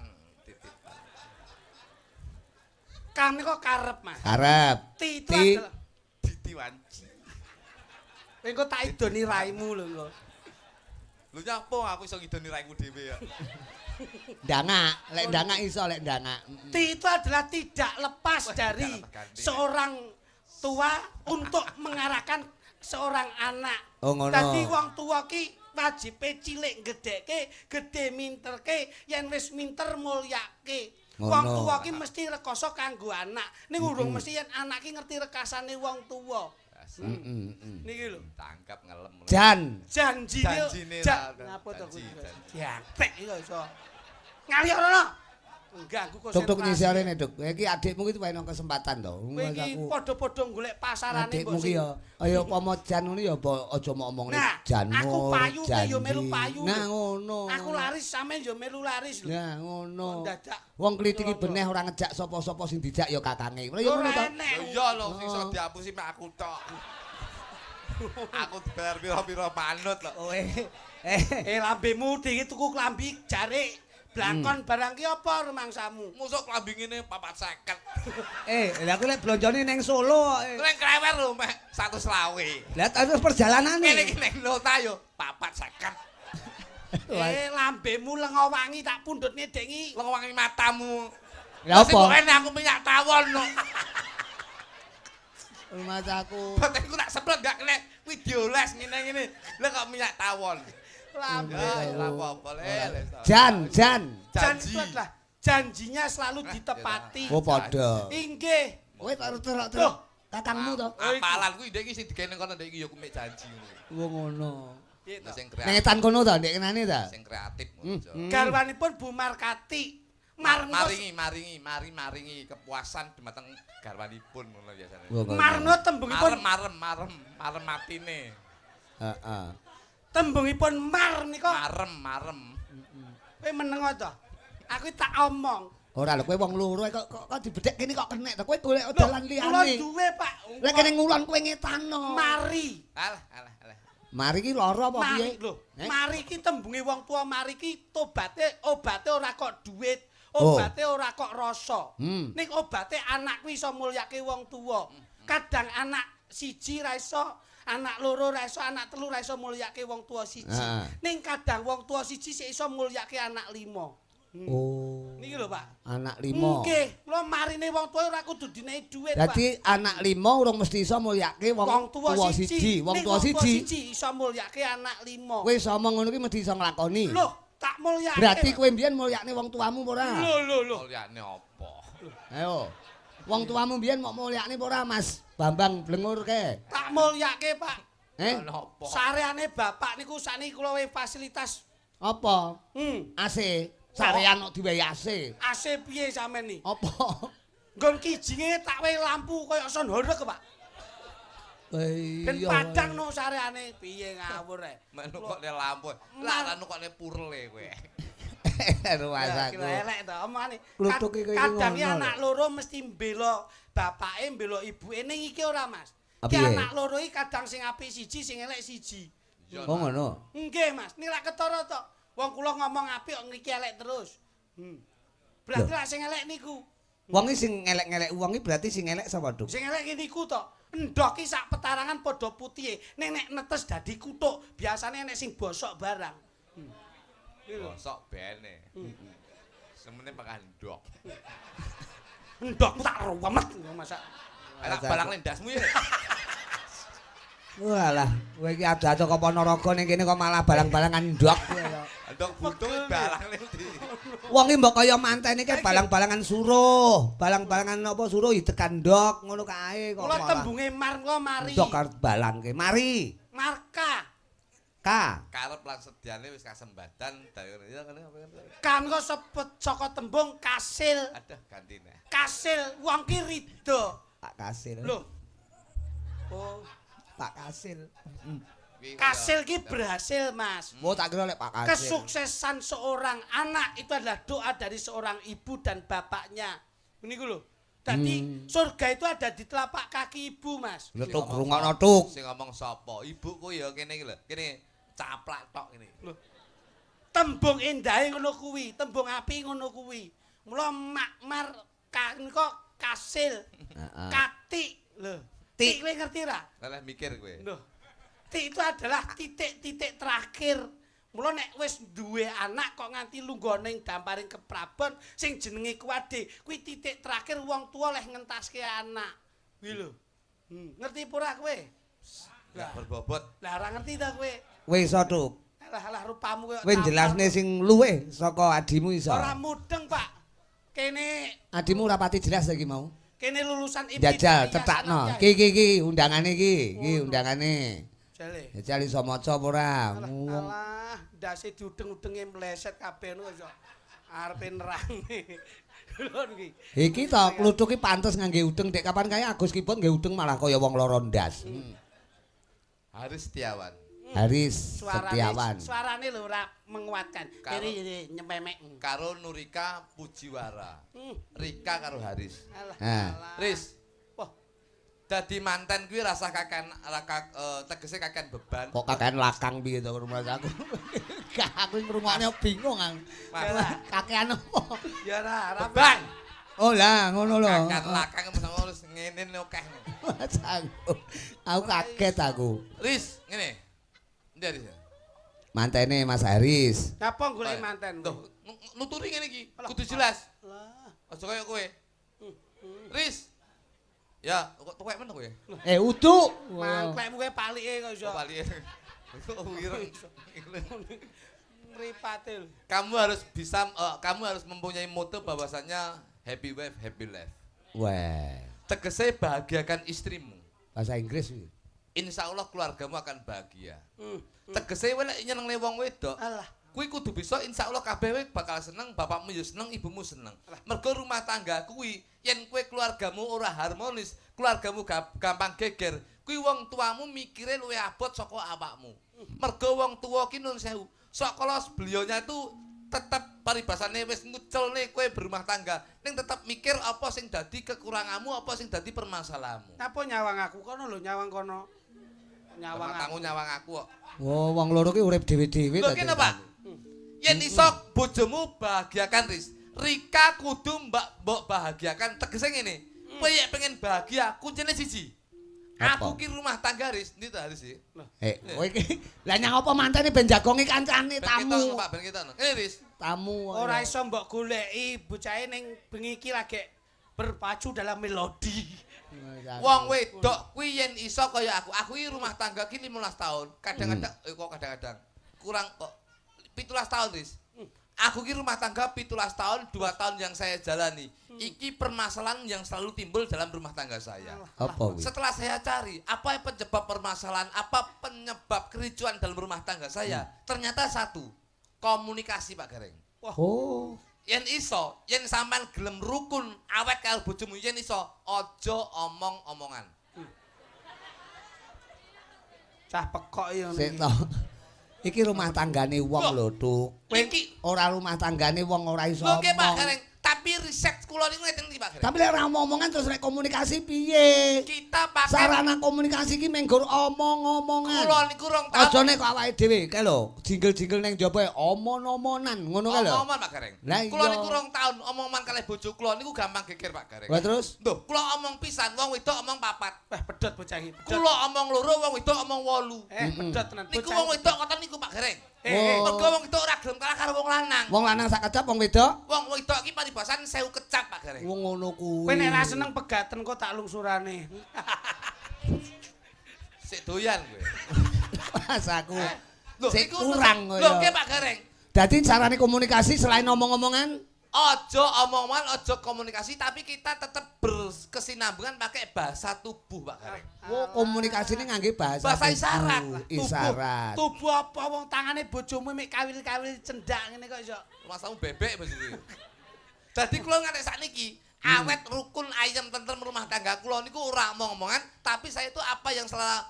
Speaker 2: kami kok karep, Mas.
Speaker 1: Karep.
Speaker 2: Ti itu adalah
Speaker 3: Ditiwanci.
Speaker 2: engko tak idoni raimu lho engko.
Speaker 3: Lu nyapo aku iso ngidoni raiku dhewe ya.
Speaker 1: Lek ndangak iso lek ndangak.
Speaker 2: Ti itu adalah tidak lepas dari seorang tua untuk mengarahkan seorang anak.
Speaker 1: Oh ngono.
Speaker 2: Dadi wong tua ki wajibe cilik gedheke, gedhe minterke, yen wis minter mulyake. Wong tuwa ki mesti rekoso kanggo anak. Ning urung mesti yen anak ki ngerti rekasane wong tuwa. Niki lho.
Speaker 3: Tangkap ngelem.
Speaker 2: Janjine. Napa to kuwi? Jantek iku iso. Ngali ora. Mengganggu konsentrasi.
Speaker 1: Tuk nyisiarene, Duk. Iki adikmu iki wae nang kesempatan to.
Speaker 2: Kowe iki padha-padha golek pasarane
Speaker 1: adikmu ki ya kaya upama jan ngono ya aja omong jan.
Speaker 2: Aku payu ya melu payu.
Speaker 1: Nah ngono.
Speaker 2: Aku laris sampean ya melu laris lho.
Speaker 1: Nah ngono.
Speaker 2: Dadak.
Speaker 1: Wong klitiki beneh ora ngejak sapa-sapa sing dijak ya kakange. Ya ngono to.
Speaker 3: Iya lho sing iso diapusi mek aku tok. Aku dibayar pira-pira manut lho.
Speaker 2: Lambemu dhewe tuku klambi jare blangkon barang ki apa rumangsamu?
Speaker 3: Musuk klambi ngene 450.
Speaker 1: Lha aku lek blonjone ning Solo.
Speaker 3: Ning klewer lho mek 120.
Speaker 1: Lah terus perjalanane.
Speaker 3: Kene iki ning Nota yo 450.
Speaker 2: Lambemu lengo wangi tak pundhutne dek iki.
Speaker 3: Lengo wangi matamu.
Speaker 1: Lah apa?
Speaker 3: Pokoke aku minyak tawon no.
Speaker 1: Rumahku.
Speaker 3: Batinku tak seplet gak kena video les ngene-ngene. Lah kok minyak tawon. Apa-apa le.
Speaker 2: Janji lah. Janjinya selalu ditepati.
Speaker 1: Oh padha.
Speaker 2: Inggih.
Speaker 1: Kowe terus kakangmu to.
Speaker 3: Apalan kuwi ndek iki sing digene kono ndek iki ya kumek janji ngono.
Speaker 1: Oh ngono.
Speaker 3: Sing kreatif.
Speaker 1: Nang etan kono to ndek kenane ta?
Speaker 3: Sing kreatif ngono.
Speaker 2: Garwanipun Bu Markati.
Speaker 3: Maringi kepuasan dumateng garwanipun ngono biasane.
Speaker 2: Marno tembungipun
Speaker 3: marem matine.
Speaker 1: Heeh.
Speaker 2: Tembungipun mar nika.
Speaker 3: Marem.
Speaker 2: Kowe meneng to? Aku tak omong.
Speaker 1: Ora lho kowe wong loro kok dibedhek kene kok kenek to. Kowe golek dalan liyane.
Speaker 2: Kula duwe, Pak.
Speaker 1: Lek kene ngulon kowe ngetano.
Speaker 2: Mari.
Speaker 3: Alah.
Speaker 1: Mari ki lara apa piye?
Speaker 2: Mari ki tembunge wong tua, mari ki obate ora kok duit. Obate ora kok rasa. Ning obate anak kuwi iso mulyake wong tuwa. Kadang anak siji ra iso, anak loro ra iso, anak telu ra iso mulyake wong tuwa siji. Ning kadang wong tuwa siji sik iso mulyake anak limo.
Speaker 1: Oh.
Speaker 2: Niki lho, Pak.
Speaker 1: Anak limo.
Speaker 2: Nggih, kula marine wong tuwa ora kudu dinehi dhuwit, Pak.
Speaker 1: Dadi anak limo urung mesti iso mulyake wong tuwa siji. Wong tuwa siji
Speaker 2: iso mulyake anak limo.
Speaker 1: Kowe iso omong ngono ki mesti iso nglakoni.
Speaker 2: Lho, tak mulyake.
Speaker 1: Berarti kowe mbiyen mulyakne wong tuamu apa ora?
Speaker 2: Lho.
Speaker 3: Mulyane apa?
Speaker 1: Ayo. Wong tuamu mbiyen mok mulyakne apa ora, Mas Bambang Blengur ke?
Speaker 2: Tak mulyake, Pak.
Speaker 3: Napa?
Speaker 2: Sareane bapak niku sakniki kula wehi fasilitas
Speaker 1: Apa? AC. Sarean kok diwehi AC.
Speaker 2: AC piye sampean iki?
Speaker 1: Apa?
Speaker 2: Nggon kijinge tak wehi lampu kaya son horeg, Pak. Ben padang no sareane piye ngawur ae.
Speaker 3: Menu kok ne lampu. Lah anu kok ne purle kowe.
Speaker 1: Ruasaku.
Speaker 2: Elek to omongane.
Speaker 1: Klutuke kowe iki
Speaker 2: Kadang
Speaker 1: ngono.
Speaker 2: anak loro mesti mbela bapake, mbela ibuke ning iki ora, Mas. Ki
Speaker 1: Piye?
Speaker 2: anak loro iki kadang sing apik siji, sing elek siji.
Speaker 1: Oh ngono.
Speaker 2: Nggih, Mas. Nira ketara to. Wong kula ngomong apik kok ngriki elek terus. Berarti lak sing elek niku.
Speaker 1: Wong iki sing ngelek-ngelek wong iki berarti sing elek sapa, Duk?
Speaker 2: Sing elek niku to. Endhok ki sak petarangan padha putihe. Ning nek netes dadi kutuk, biasane nek sing bosok barang.
Speaker 3: Bosok bene. Semene pakai ndok.
Speaker 2: Endhok tak ruwemet masak.
Speaker 3: Enak balang lendasmu ya.
Speaker 1: Walah, kowe iki ada-ada kok Ponorogo ning kene kok malah balang-balangan ndok.
Speaker 3: Ndok butuh balang lendi.
Speaker 1: Wong iki mbok kaya mantene iki balang-balangan suruh. Balang-balangan apa suruh tekan ndok ngono kae kok.
Speaker 2: Kula tembunge mar kok mari.
Speaker 1: Ndok karo balang ke. Mari.
Speaker 2: Marka.
Speaker 3: Karep lan sediane wis kasembadan daerah ya ngene apa.
Speaker 2: Kan kok sepet saka tembung kasil.
Speaker 3: Aduh gantine.
Speaker 2: Kasil wong ki rido.
Speaker 1: Pak Kasil.
Speaker 2: Lho. Oh,
Speaker 1: Pak Kasil.
Speaker 2: kasil ki berhasil, Mas.
Speaker 1: Oh tak kira lek Pak Kasil.
Speaker 2: Kesuksesan seorang anak itu adalah doa dari seorang ibu dan bapaknya. Niku lho. Dadi surga itu ada di telapak kaki ibu, Mas.
Speaker 1: Lho tuk rungokno tuk.
Speaker 3: Sing ngomong sapa? Ibuku ya kene iki lho. Kene caplak tok kene.
Speaker 2: Lho. Tembung endahe ngono kuwi, tembung api ngono kuwi. Mula makmar kok kasil. Katik lho. Tik kowe ngerti ra?
Speaker 3: Lah mikir kowe.
Speaker 2: Lho. Tik itu adalah titik-titik terakhir. Mula nek wis duwe anak kok nganti lunga ning damparing keprabon sing jenenge kuwade, kuwi titik terakhir wong tua leh ngentaske anak. Kuwi lho. Ngerti pura kowe?
Speaker 3: Lah berbobot.
Speaker 2: Lah ora ngerti ta kowe?
Speaker 1: Wis iso tuk.
Speaker 2: Alah rupamu koyo.
Speaker 1: Kowe jelasne sing luweh saka adimu iso.
Speaker 2: Ora mudeng, Pak. Kene
Speaker 1: Adimu ora pati jelas iki mau.
Speaker 2: kene lulusan
Speaker 1: Jajal cetakno. Ki undangane iki. Iki undangane.
Speaker 2: Jale.
Speaker 1: Jajal iso maca apa ora?
Speaker 2: Alah, ndase diudeng-udenge mleset kabeh ngono iso. Arepe nerangne. Lho iki.
Speaker 1: Iki to kluthuk iki pantes ngangge udeng dek kapan kae Agus Kipot ngge udeng malah kaya wong lara ndas.
Speaker 3: Haris Setiawan.
Speaker 1: Haris Setiawan.
Speaker 2: Suarane lho ora menguatkan. Kene nyememek.
Speaker 3: Karo Nurika Pujiwara. Rika karo Haris.
Speaker 2: Alah.
Speaker 3: Riz.
Speaker 2: Wah,
Speaker 3: Dadi manten kuwi rasa kakean tegese kakean beban.
Speaker 1: Kok kakean lakang piye to rumah aku. Aku ngrungokne bingung ang. Kakean apa?
Speaker 2: ya ora
Speaker 3: Beban.
Speaker 1: Oh lah ngono lho.
Speaker 3: Kakean lakang wis ngene akeh.
Speaker 1: Aku kaget aku.
Speaker 3: Riz, ngene. Ndi Riz?
Speaker 1: Mantene Mas Haris.
Speaker 2: Napa golek manten?
Speaker 3: Tuh, nuturi ngene iki, kudu jelas.
Speaker 2: Lah.
Speaker 3: Aja kaya kowe. Riz. Ya, kok tuwek men kowe?
Speaker 1: Uduk.
Speaker 2: Mangklekmu kowe palike kok iso.
Speaker 3: Oh, bali. Kok wireng.
Speaker 2: Ngripatil.
Speaker 3: Kamu harus mempunyai moto bahwasanya happy wife, happy life.
Speaker 1: Wah,
Speaker 3: Tegese bahagiakan istrimu.
Speaker 1: bahasa Inggris iki.
Speaker 3: Insya Allah keluargamu akan bahagia. Tegese kowe lek nyenengne wong wedok,
Speaker 2: Alah.
Speaker 3: kuwi kudu bisa insya Allah kabeh kowe bakal seneng, bapakmu ya seneng, ibumu seneng. Mergo rumah tangga kuwi yen kowe keluargamu ora harmonis, keluargamu gampang geger, kuwi wong tuamu mikire luwih abot saka awakmu. Mergo wong tuwa ki nun sewu, sakala beliaunya itu tetep paribasane wis nguculne kowe berumah tangga, ning tetep mikir apa sing dadi kekuranganmu, apa sing dadi permasalahanmu.
Speaker 2: Napa nyawang aku kono lho, nyawang kono. Nyawang aku.
Speaker 3: Nyawang aku kok.
Speaker 1: Oh, wong loro ki urip dhewe-dhewe
Speaker 3: Lho kene Pak. Yen iso bojomu bahagiakan Riz. Rika kudu mbok bahagiakan tegese ngene. Kowe yen pengen bahagia, kuncine siji.
Speaker 1: Apa?
Speaker 3: Aku ki rumah tangga Riz, ndi to Haris iki?
Speaker 1: Kowe iki lah nyang apa mantene ben jagongi kancane tamu.
Speaker 3: Pak ben kita. Riz.
Speaker 1: Tamu.
Speaker 2: Ora iso mbok goleki bocahe ning bengi iki lagi berpacu dalam melodi.
Speaker 3: Wong wedok kuwi yen iso kaya aku. Aku iki rumah tangga ki 15 tahun. Kadang-kadang kadang-kadang kurang kok 17 tahun, Riz. Aku ki rumah tangga 17 tahun, 2 tahun yang saya jalani. Iki permasalahan yang selalu timbul dalam rumah tangga saya.
Speaker 1: Apa kuwi?
Speaker 3: Setelah saya cari, apa penyebab permasalahan, apa penyebab kericuan dalam rumah tangga saya? Ternyata satu, komunikasi Pak Gareng.
Speaker 1: Oh.
Speaker 3: Yen iso, yen sampean gelem rukun awet karo bojomu, yen iso aja omong-omongan.
Speaker 2: Cah pekok ya
Speaker 1: Sik to. Iki rumah tanggane wong lho, Tuk.
Speaker 3: Iki
Speaker 1: Ora rumah tanggane wong ora iso.
Speaker 3: lho ke Pak
Speaker 1: omong.
Speaker 3: Gareng, tapi riset kula niku ngeten iki Pak Gareng.
Speaker 1: Tapi lek ora omong-omongan terus lek komunikasi piye?
Speaker 3: Kita pakai
Speaker 1: Sarana komunikasi ki menggur omong-omongan.
Speaker 3: kula niku rong
Speaker 1: Aja
Speaker 3: tahun.
Speaker 1: nek kok awake dhewe kae lho, jinggel-jinggel ning njaba omon-omonan ngono kae lho.
Speaker 3: Omongan Pak Gareng.
Speaker 1: Lah
Speaker 3: Kula
Speaker 1: iya.
Speaker 3: niku rong tahun omongan kalih bojo kula niku gampang geger Pak Gareng.
Speaker 1: Lah terus
Speaker 3: Duh, kula omong pisan, wong wedok omong papat.
Speaker 2: Wah, pedhot bocah iki.
Speaker 3: Kula omong loro, wong wedok omong 8.
Speaker 2: Pedhot tenan
Speaker 3: Niku
Speaker 2: bocah.
Speaker 3: wong wedok ngoten niku Pak Gareng.
Speaker 1: Oh.
Speaker 3: Mergo wong wedok ora gelem kalah karo wong lanang.
Speaker 1: wong lanang sak kecap wong wedok
Speaker 3: Wong wedok iki paribasan 1000 kecap Pak Gareng.
Speaker 1: wong ngono kuwi.
Speaker 2: Kowe nek ra seneng pegaten kok tak lungsurane.
Speaker 3: Sik doyan kowe.
Speaker 1: Mas aku.
Speaker 3: Lho,
Speaker 1: Sik
Speaker 3: niku
Speaker 1: kurang
Speaker 3: lho
Speaker 1: kaya.
Speaker 3: ke Pak Gareng.
Speaker 1: Dadi carane komunikasi selain omong-omongan
Speaker 3: Ojo omongan, ojo komunikasi, tapi kita tetap berkesinambungan pakai bahasa tubuh, Pak Gareng.
Speaker 1: oh, komunikasine ngangge bahasa
Speaker 3: Bahasa
Speaker 1: tubuh.
Speaker 3: isyarat.
Speaker 1: Isyarat.
Speaker 2: Tubuh apa wong tangane bojomu mek kawil-kawil cendak ngene kok iso.
Speaker 3: Masamu bebek Mas iki. Dadi kula nganti sakniki awet rukun ayem tentrem rumah tangga kula niku ora omong-omongan, tapi saya itu apa yang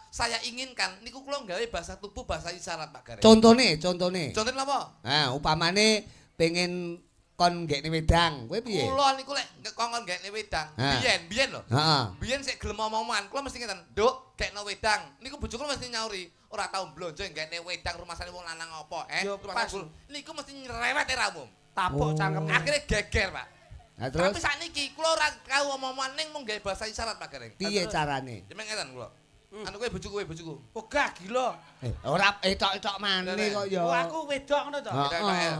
Speaker 3: saya inginkan niku kula nggawe bahasa tubuh, bahasa isyarat, Pak Gareng.
Speaker 1: Contone.
Speaker 3: Contohnya apa?
Speaker 1: Nah, upamane pengen kon nggekne wedang. Kowe piye?
Speaker 3: Kula niku lek kongkon gekne wedang.
Speaker 1: Ha.
Speaker 3: Biyen lho.
Speaker 1: Heeh.
Speaker 3: Biyen sik gelem omong-omongan, kula mesti ngeten, "Nduk, gekno wedang." Niku bojoku mesti nyauri, "Ora tau blonjo gekne wedang rumasane wong lanang apa?"
Speaker 2: Yo,
Speaker 3: Rumasane
Speaker 2: pas.
Speaker 3: kula. Niku mesti nyerewet era umum.
Speaker 2: Tapuk cangkem.
Speaker 3: Akhire geger, Pak.
Speaker 1: Nah
Speaker 3: Tapi
Speaker 1: terus
Speaker 3: sakniki kula ora tau omong-omongan ning mung gawe bahasa isyarat, Pak Gareng.
Speaker 1: piye carane?
Speaker 3: Jemen ngeten kula. Anu kowe bojoku.
Speaker 2: Wegah gila.
Speaker 1: Ora etok-etok maneh kok ya.
Speaker 2: Oh aku wedok ngono to.
Speaker 1: Heeh.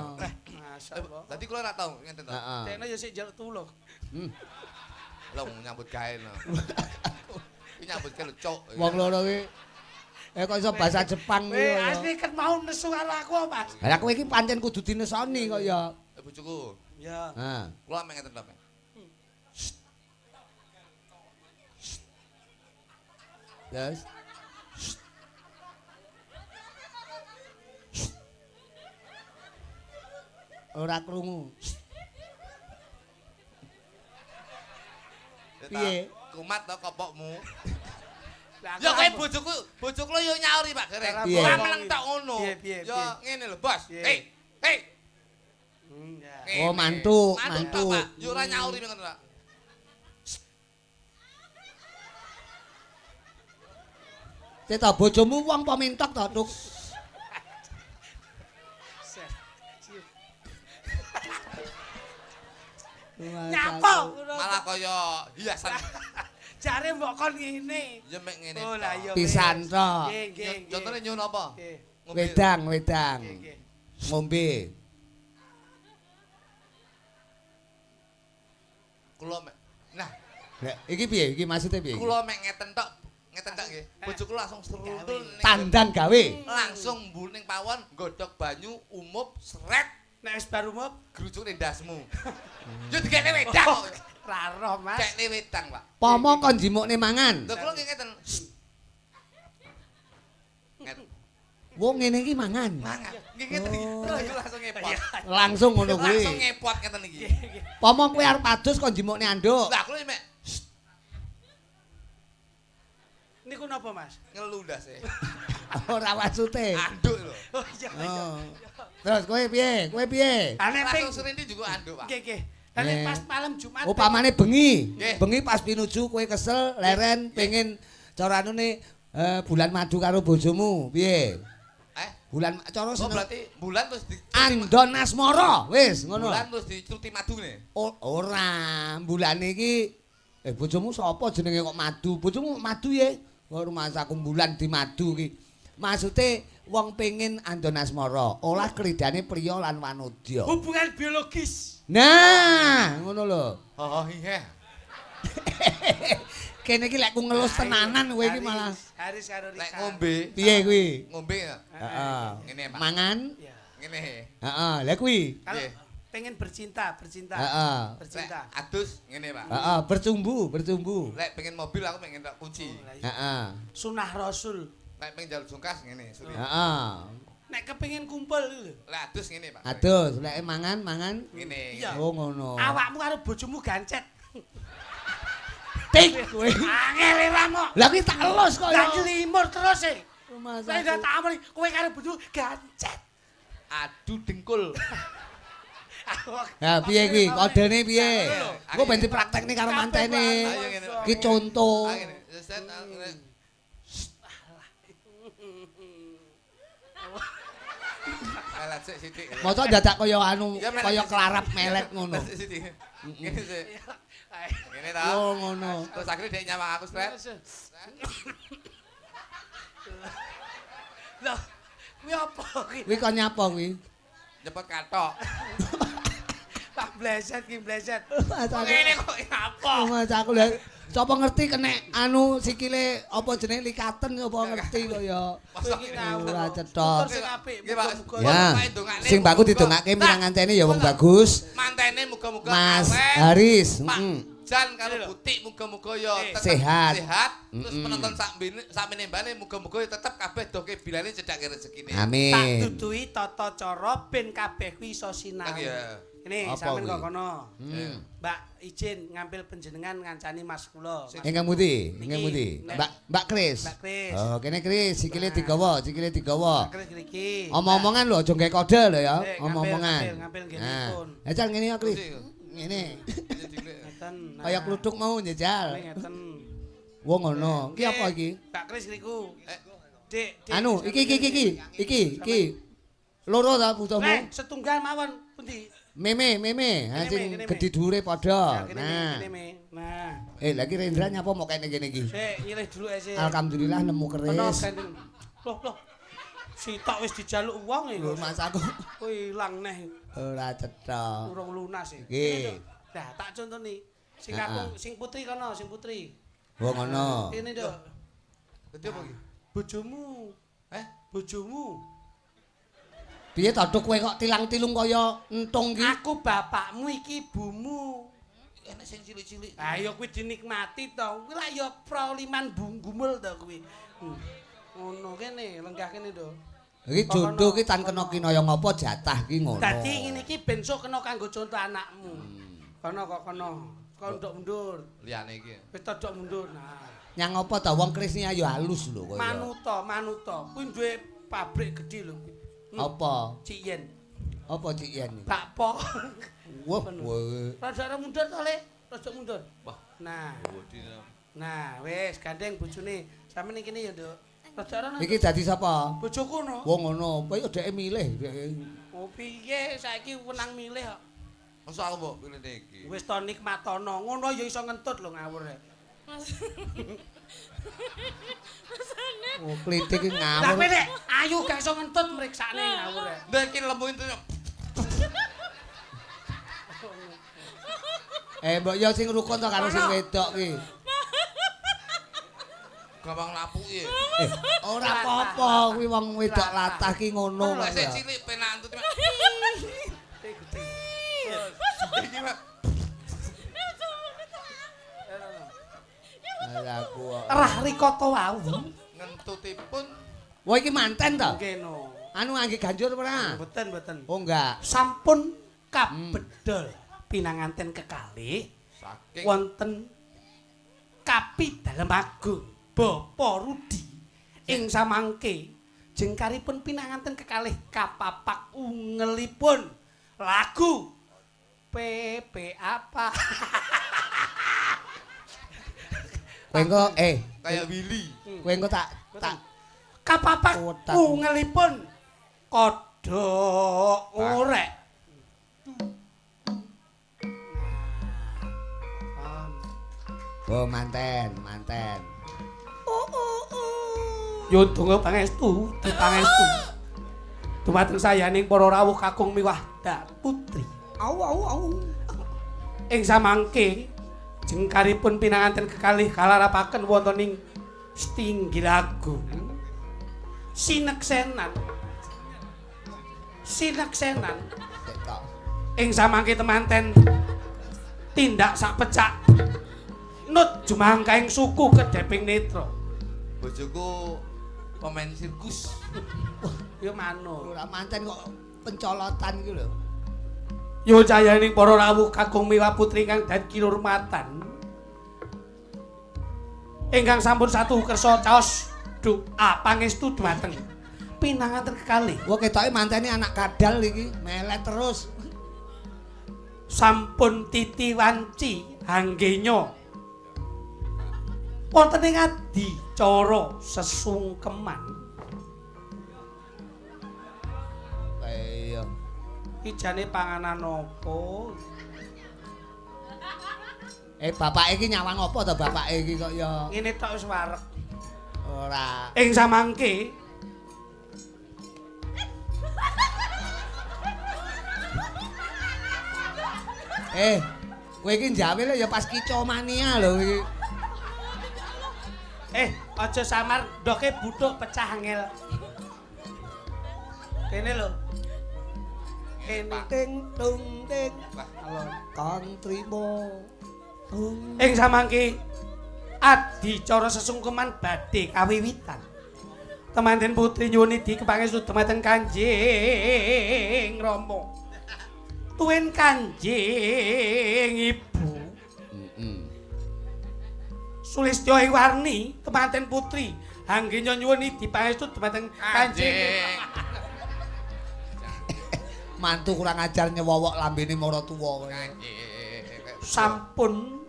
Speaker 2: Masyaallah.
Speaker 3: Dadi kula ora tau ngeten to.
Speaker 1: Heeh.
Speaker 2: Dekne ya sik njaluk tulung.
Speaker 3: Lho nyambut gawe no. Iki nyambut gawe cuk.
Speaker 1: Wong loro ki kok iso bahasa Jepang
Speaker 2: Weh,
Speaker 1: iki ya.
Speaker 2: asli ket mau nesu karo aku, Mas.
Speaker 1: Lah kowe iki pancen kudu dinesoni kok ya.
Speaker 3: Bojoku.
Speaker 2: Ya.
Speaker 1: Ha.
Speaker 3: Kula mek ngeten to, Pak.
Speaker 1: Terus ora krungu. Piye?
Speaker 3: Kumat to kopokmu.
Speaker 2: Lah,
Speaker 3: Ya kowe
Speaker 2: aku-
Speaker 3: bojoku yo nyauri Pak Gareng.
Speaker 1: Piye?
Speaker 3: Ora meneng tok ngono.
Speaker 2: Piye?
Speaker 3: Yo ngene lho, Bos.
Speaker 2: Piye?
Speaker 3: Hei.
Speaker 2: Ya.
Speaker 3: Ngene.
Speaker 1: Oh, mantu.
Speaker 3: Mantu, Pak. Yo ora nyauri ngono, Pak.
Speaker 1: Cek ta bojomu wong apa mentok to, Tuk?
Speaker 2: Nyapa?
Speaker 3: Malah kaya hiasan.
Speaker 2: Jare mbok kon ngene.
Speaker 3: Ya mek ngene.
Speaker 2: Oh lah iya.
Speaker 1: Pisan
Speaker 2: wis.
Speaker 1: to.
Speaker 2: Nggih, nggih.
Speaker 3: Contone nyun apa?
Speaker 2: Nggih.
Speaker 3: Ngombe.
Speaker 1: Wedang.
Speaker 2: Nggih, nggih.
Speaker 1: Ngombe.
Speaker 3: Kula mek. Nah,
Speaker 1: Lah iki piye? Iki maksudnya piye?
Speaker 3: kula mek ngeten tok nggih. Bojoku langsung serudul ning
Speaker 1: Tandan gawe.
Speaker 3: langsung mbul ning pawon, nggodhog banyu, umup, sret,
Speaker 2: Nek wis baru mop
Speaker 3: grujuk ning ndasmu. Yo dikene wedang.
Speaker 2: ra roh, Mas.
Speaker 3: Cekne wedang, Pak.
Speaker 1: Pomo kon jimukne mangan.
Speaker 3: Lho kula nggih ngeten. Ngeten.
Speaker 1: Wong ngene iki mangan.
Speaker 3: Mangan. Nggih ngeten iki. Terus iku langsung ngepot.
Speaker 1: Langsung ngono kuwi.
Speaker 3: Langsung ngepot ngeten iki.
Speaker 1: Pomo kowe arep adus kon jimukne anduk.
Speaker 3: Lah kula mek
Speaker 2: Niku napa, Mas?
Speaker 3: ngelu ndase.
Speaker 1: Ora maksude.
Speaker 3: Anduk lho.
Speaker 2: Oh iya.
Speaker 1: Oh. Terus kowe piye? Kowe piye?
Speaker 2: Ane ping
Speaker 3: Langsung serindi juga anduk, Pak.
Speaker 2: nggih, nggih. Ane
Speaker 1: Nggih.
Speaker 2: pas malam Jumat.
Speaker 1: Upamane bengi.
Speaker 3: Nggih.
Speaker 1: Bengi pas pinuju kowe kesel, leren pengen cara anune bulan madu karo bojomu. Piye? Bulan cara
Speaker 3: Oh
Speaker 1: seneng
Speaker 3: berarti bulan terus di
Speaker 1: Andon Asmara. Wis ngono.
Speaker 3: bulan terus dicuti madune.
Speaker 1: Ora, bulane iki bojomu sapa jenenge kok madu? Bojomu madu ye. Kok rumah saku bulan di madu iki. Maksude wong pengen andon asmara, olah kridane priya lan wanodya.
Speaker 2: Hubungan biologis.
Speaker 1: Nah, ngono lho.
Speaker 3: Oh iya.
Speaker 1: Kene iki lek ku ngelus tenanan kowe iki malah
Speaker 2: Haris karo Rika.
Speaker 3: Lek ngombe.
Speaker 1: piye kuwi?
Speaker 3: Ngombe ya.
Speaker 1: Heeh.
Speaker 3: Ngene, Pak.
Speaker 1: Mangan?
Speaker 2: Ya.
Speaker 3: Ngene.
Speaker 1: Heeh, lha kuwi.
Speaker 2: Kalau
Speaker 3: Nggih.
Speaker 2: pengen bercinta.
Speaker 1: Heeh.
Speaker 2: Bercinta.
Speaker 3: Lek adus ngene, Pak.
Speaker 1: Heeh, bercumbu.
Speaker 3: Lek pengen mobil aku pengen tak kunci.
Speaker 2: Oh, lah iya.
Speaker 1: Heeh.
Speaker 2: Sunah Rasul.
Speaker 3: Lek pengen jalur jungkas ngene, suri.
Speaker 1: Heeh.
Speaker 2: Nek kepengin kumpul lho.
Speaker 3: Lek adus ngene, Pak.
Speaker 1: Adus, lek mangan.
Speaker 3: Ngene.
Speaker 2: Iya.
Speaker 1: Oh ngono.
Speaker 2: Awakmu karo bojomu gancet.
Speaker 1: Tik kowe.
Speaker 2: Angel iramu.
Speaker 1: Lah kuwi tak elus kok
Speaker 2: Gak
Speaker 1: ya.
Speaker 2: limur terus e.
Speaker 1: Rumah
Speaker 2: Saya ndak tak amani kowe karo bojomu gancet.
Speaker 3: Adu dengkul.
Speaker 1: Ya piye kuwi? Kodene piye?
Speaker 3: Ayo.
Speaker 1: Engko ben dipraktekne karo mantene.
Speaker 3: Ayo ngene.
Speaker 1: Ki conto.
Speaker 3: Ah, ngene. Set ngene. Melet sik sithik.
Speaker 1: Mosok dadak kaya anu,
Speaker 3: Ya, melet
Speaker 1: kaya
Speaker 3: sithik.
Speaker 1: kelarap melet ngono.
Speaker 3: Sik sithik. Ngene sik. Ngene ta.
Speaker 1: Oh ngono.
Speaker 3: Terus akhirnya dia nyawang aku stret.
Speaker 2: Loh, kuwi apa kuwi?
Speaker 1: Kuwi kok nyapa kuwi?
Speaker 3: Nyepot katok.
Speaker 2: Tak bleset ki bleset.
Speaker 3: Kok ngene kok apa?
Speaker 1: Mas aku lha sapa ngerti kenek anu sikile apa jenenge likaten apa ngerti kok ya.
Speaker 3: Mosok
Speaker 2: Iki
Speaker 3: ngene.
Speaker 2: ngawur.
Speaker 1: Ora cetok.
Speaker 2: Sing apik,
Speaker 3: Nggih, Pak.
Speaker 2: muga-muga.
Speaker 1: Ya.
Speaker 3: Pokoke ndongakne
Speaker 1: Sing baku
Speaker 3: muga-muga.
Speaker 1: didongake
Speaker 3: Nah,
Speaker 1: mirang ngantene ya wong bagus.
Speaker 3: Mantene muga-muga
Speaker 1: Mas
Speaker 3: awet.
Speaker 1: Haris,
Speaker 3: Pak
Speaker 1: heeh.
Speaker 3: Jan karo Butik muga-muga ya tetep
Speaker 1: Sehat.
Speaker 3: sehat. Terus
Speaker 1: Mm-mm.
Speaker 3: penonton sakmene mbane muga-muga ya tetep kabeh doke bilane cedhake rezekine.
Speaker 2: Tak
Speaker 1: Amin.
Speaker 2: dudui tata cara ben kabeh kuwi iso sinau.
Speaker 3: Kan ya.
Speaker 2: Ini
Speaker 1: Apa
Speaker 2: sampean
Speaker 1: kuwi?
Speaker 2: kok kono.
Speaker 1: Hmm.
Speaker 2: Mbak izin ngambil panjenengan ngancani Mas kula.
Speaker 1: Ingkang pundi? Ingkang pundi? Mbak Kris.
Speaker 2: Mbak Kris.
Speaker 1: Oh, kene Kris, sikile digawa, sikile digawa.
Speaker 2: Kris ngriki.
Speaker 1: Omong-omongan lho, aja nggae kode lho ya.
Speaker 2: Eh,
Speaker 1: Omong-omongan.
Speaker 2: ngambil nggih
Speaker 1: Nah,
Speaker 2: pun.
Speaker 1: Ejal ngene ya Kris. Ngene.
Speaker 2: Ngeten. nah.
Speaker 1: Kaya kluthuk mau njejal.
Speaker 2: Ngeten.
Speaker 1: Wong ngono. Iki apa iki?
Speaker 2: Mbak Kris niku. Dik,
Speaker 1: Anu, iki. Loro ta putumu?
Speaker 2: setunggal mawon pundi?
Speaker 1: Meme,
Speaker 2: Kene,
Speaker 1: sing
Speaker 2: kene,
Speaker 1: gedhi dhuwure padha.
Speaker 2: Kene,
Speaker 1: Nah.
Speaker 2: kene, Nah.
Speaker 1: Lagi Rendra nyapa mau kene kene iki.
Speaker 2: Sik nyilih dulu sik.
Speaker 1: Alhamdulillah nemu
Speaker 2: Ono
Speaker 1: keris.
Speaker 2: gandeng. Loh. Sitok wis dijaluk wong iki.
Speaker 1: Lho Mas aku
Speaker 2: Kowe ilang neh.
Speaker 1: ora cetha.
Speaker 2: Urung lunas iki.
Speaker 1: Nggih.
Speaker 2: Lah tak contoni. Sing
Speaker 1: Heeh.
Speaker 2: aku sing putri kono, sing putri.
Speaker 1: Wong ngono.
Speaker 2: Ini Nduk.
Speaker 3: Dadi apa iki?
Speaker 2: Bojomu. Bojomu.
Speaker 1: Piye to Duk, kowe kok tilang-tilung kaya entung ki?
Speaker 2: Aku bapakmu iki ibumu.
Speaker 3: Enek sing cilik-cilik.
Speaker 2: Ayo kuwi dinikmati to. Kuwi lah ya proliman bunggumul to kuwi. Ngono kene, lenggah kene to.
Speaker 1: Iki jodoh ki tan kena kinaya ngapa jatah ki ngono.
Speaker 2: Dadi ngene iki ben sok kena kanggo contoh anakmu. Kono kok kono. Kok ndok mundur.
Speaker 3: Liyane iki.
Speaker 2: Wis todok mundur. Nah,
Speaker 1: Nyang apa ta wong Kris ya halus lho kaya.
Speaker 2: manuta. Kuwi duwe pabrik gedhe lho.
Speaker 1: Apa?
Speaker 2: Cik Yen.
Speaker 1: Apa Cik Yen?
Speaker 2: Bakpo.
Speaker 1: Wah, wah.
Speaker 2: Rada mundur to, Le. Rada mundur.
Speaker 3: Wah.
Speaker 2: Nah,
Speaker 3: Bodine.
Speaker 2: nah wis gandeng bojone. Sampe ning kene ya, Nduk. Rada ana.
Speaker 1: Iki dadi sapa?
Speaker 2: Bojoku no.
Speaker 1: Wong ngono, kowe yo dheke milih.
Speaker 2: Oh piye saiki wenang milih kok.
Speaker 3: Masa aku mbok pilih iki.
Speaker 2: Wis to nikmatono. Ngono ya iso ngentut lho ngawur rek.
Speaker 1: Oh, klitik ki
Speaker 2: Lah
Speaker 1: ngawur.
Speaker 2: kowe nek ayu gak iso ngentut mriksane ngawur rek.
Speaker 3: Ndek iki lembu itu.
Speaker 1: Mbok yo sing rukun to karo sing wedok ki.
Speaker 3: Gampang lapuki.
Speaker 1: Ora apa-apa kuwi wong wedok latah ki ngono
Speaker 3: Lah
Speaker 1: kok.
Speaker 3: sik cilik penak antut. Iki Pak.
Speaker 1: Aku.
Speaker 2: Rah rikata wau.
Speaker 3: Ngentutipun
Speaker 1: Wah iki manten to?
Speaker 2: Nggih no.
Speaker 1: Anu ngangge ganjur ora?
Speaker 2: Mboten.
Speaker 1: Oh enggak.
Speaker 2: Sampun kabedol pinanganten kekalih
Speaker 3: saking
Speaker 2: wonten Kapi Dalem Agung Bapa Rudi ing samangke jengkaripun pinanganten kekalih kapapak ungelipun lagu PP apa
Speaker 1: Kowe engko
Speaker 3: kayak Willy.
Speaker 1: kowe engko tak
Speaker 2: kapapak
Speaker 1: Kotak.
Speaker 2: ungelipun kodhok ngorek.
Speaker 1: Oh manten.
Speaker 2: Yo donga pangestu, dipangestu. Dumateng sayaning para rawuh kakung miwah dak putri. Au. Ing samangke jengkaripun pinanganten kekalih kalarapaken wonten ing Stinggil Agung. Sineksenan.
Speaker 1: Ketok.
Speaker 2: Ing samangke temanten tindak sak pecak. Nut jumangkaing suku Kedheping Netra.
Speaker 3: Bojoku pemain sirkus.
Speaker 2: Ya manut.
Speaker 1: Ora manten kok pencolotan iki lho.
Speaker 2: Yo cayaning para rawuh kakung miwah putri kang dadi kinurmatan. Ingkang sampun satu kersa caos doa pangestu dhumateng pinanganten kekalih.
Speaker 1: Wah ketoke mantene anak kadal iki, melet terus.
Speaker 2: Sampun titi wanci hanggenya. Wonten ing adicara sesungkeman.
Speaker 1: Iya.
Speaker 2: Iki jane panganan apa?
Speaker 1: Bapake iki nyawang apa to bapake iki kok ya
Speaker 2: Ngene tok wis wareg.
Speaker 1: ora.
Speaker 2: Ing samangke
Speaker 1: Kowe iki njawe lho ya pas kicomania lho iki.
Speaker 2: Aja samar ndoke butuh pecah angel. Kene lho. Kene ting tung ting. Alon
Speaker 1: Kang trimo.
Speaker 2: ing samangke adicara sesungkeman badhe kawiwitan. Temanten putri nyuwun idi kepangestu dumateng Kanjeng Rama. tuwin Kanjeng Ibu. Sulistyo Warni temanten putri anggen nyuwun dipangestu temanten Kanjeng.
Speaker 1: Mantu kurang ajar nyewowok lambene mara tuwa.
Speaker 2: Sampun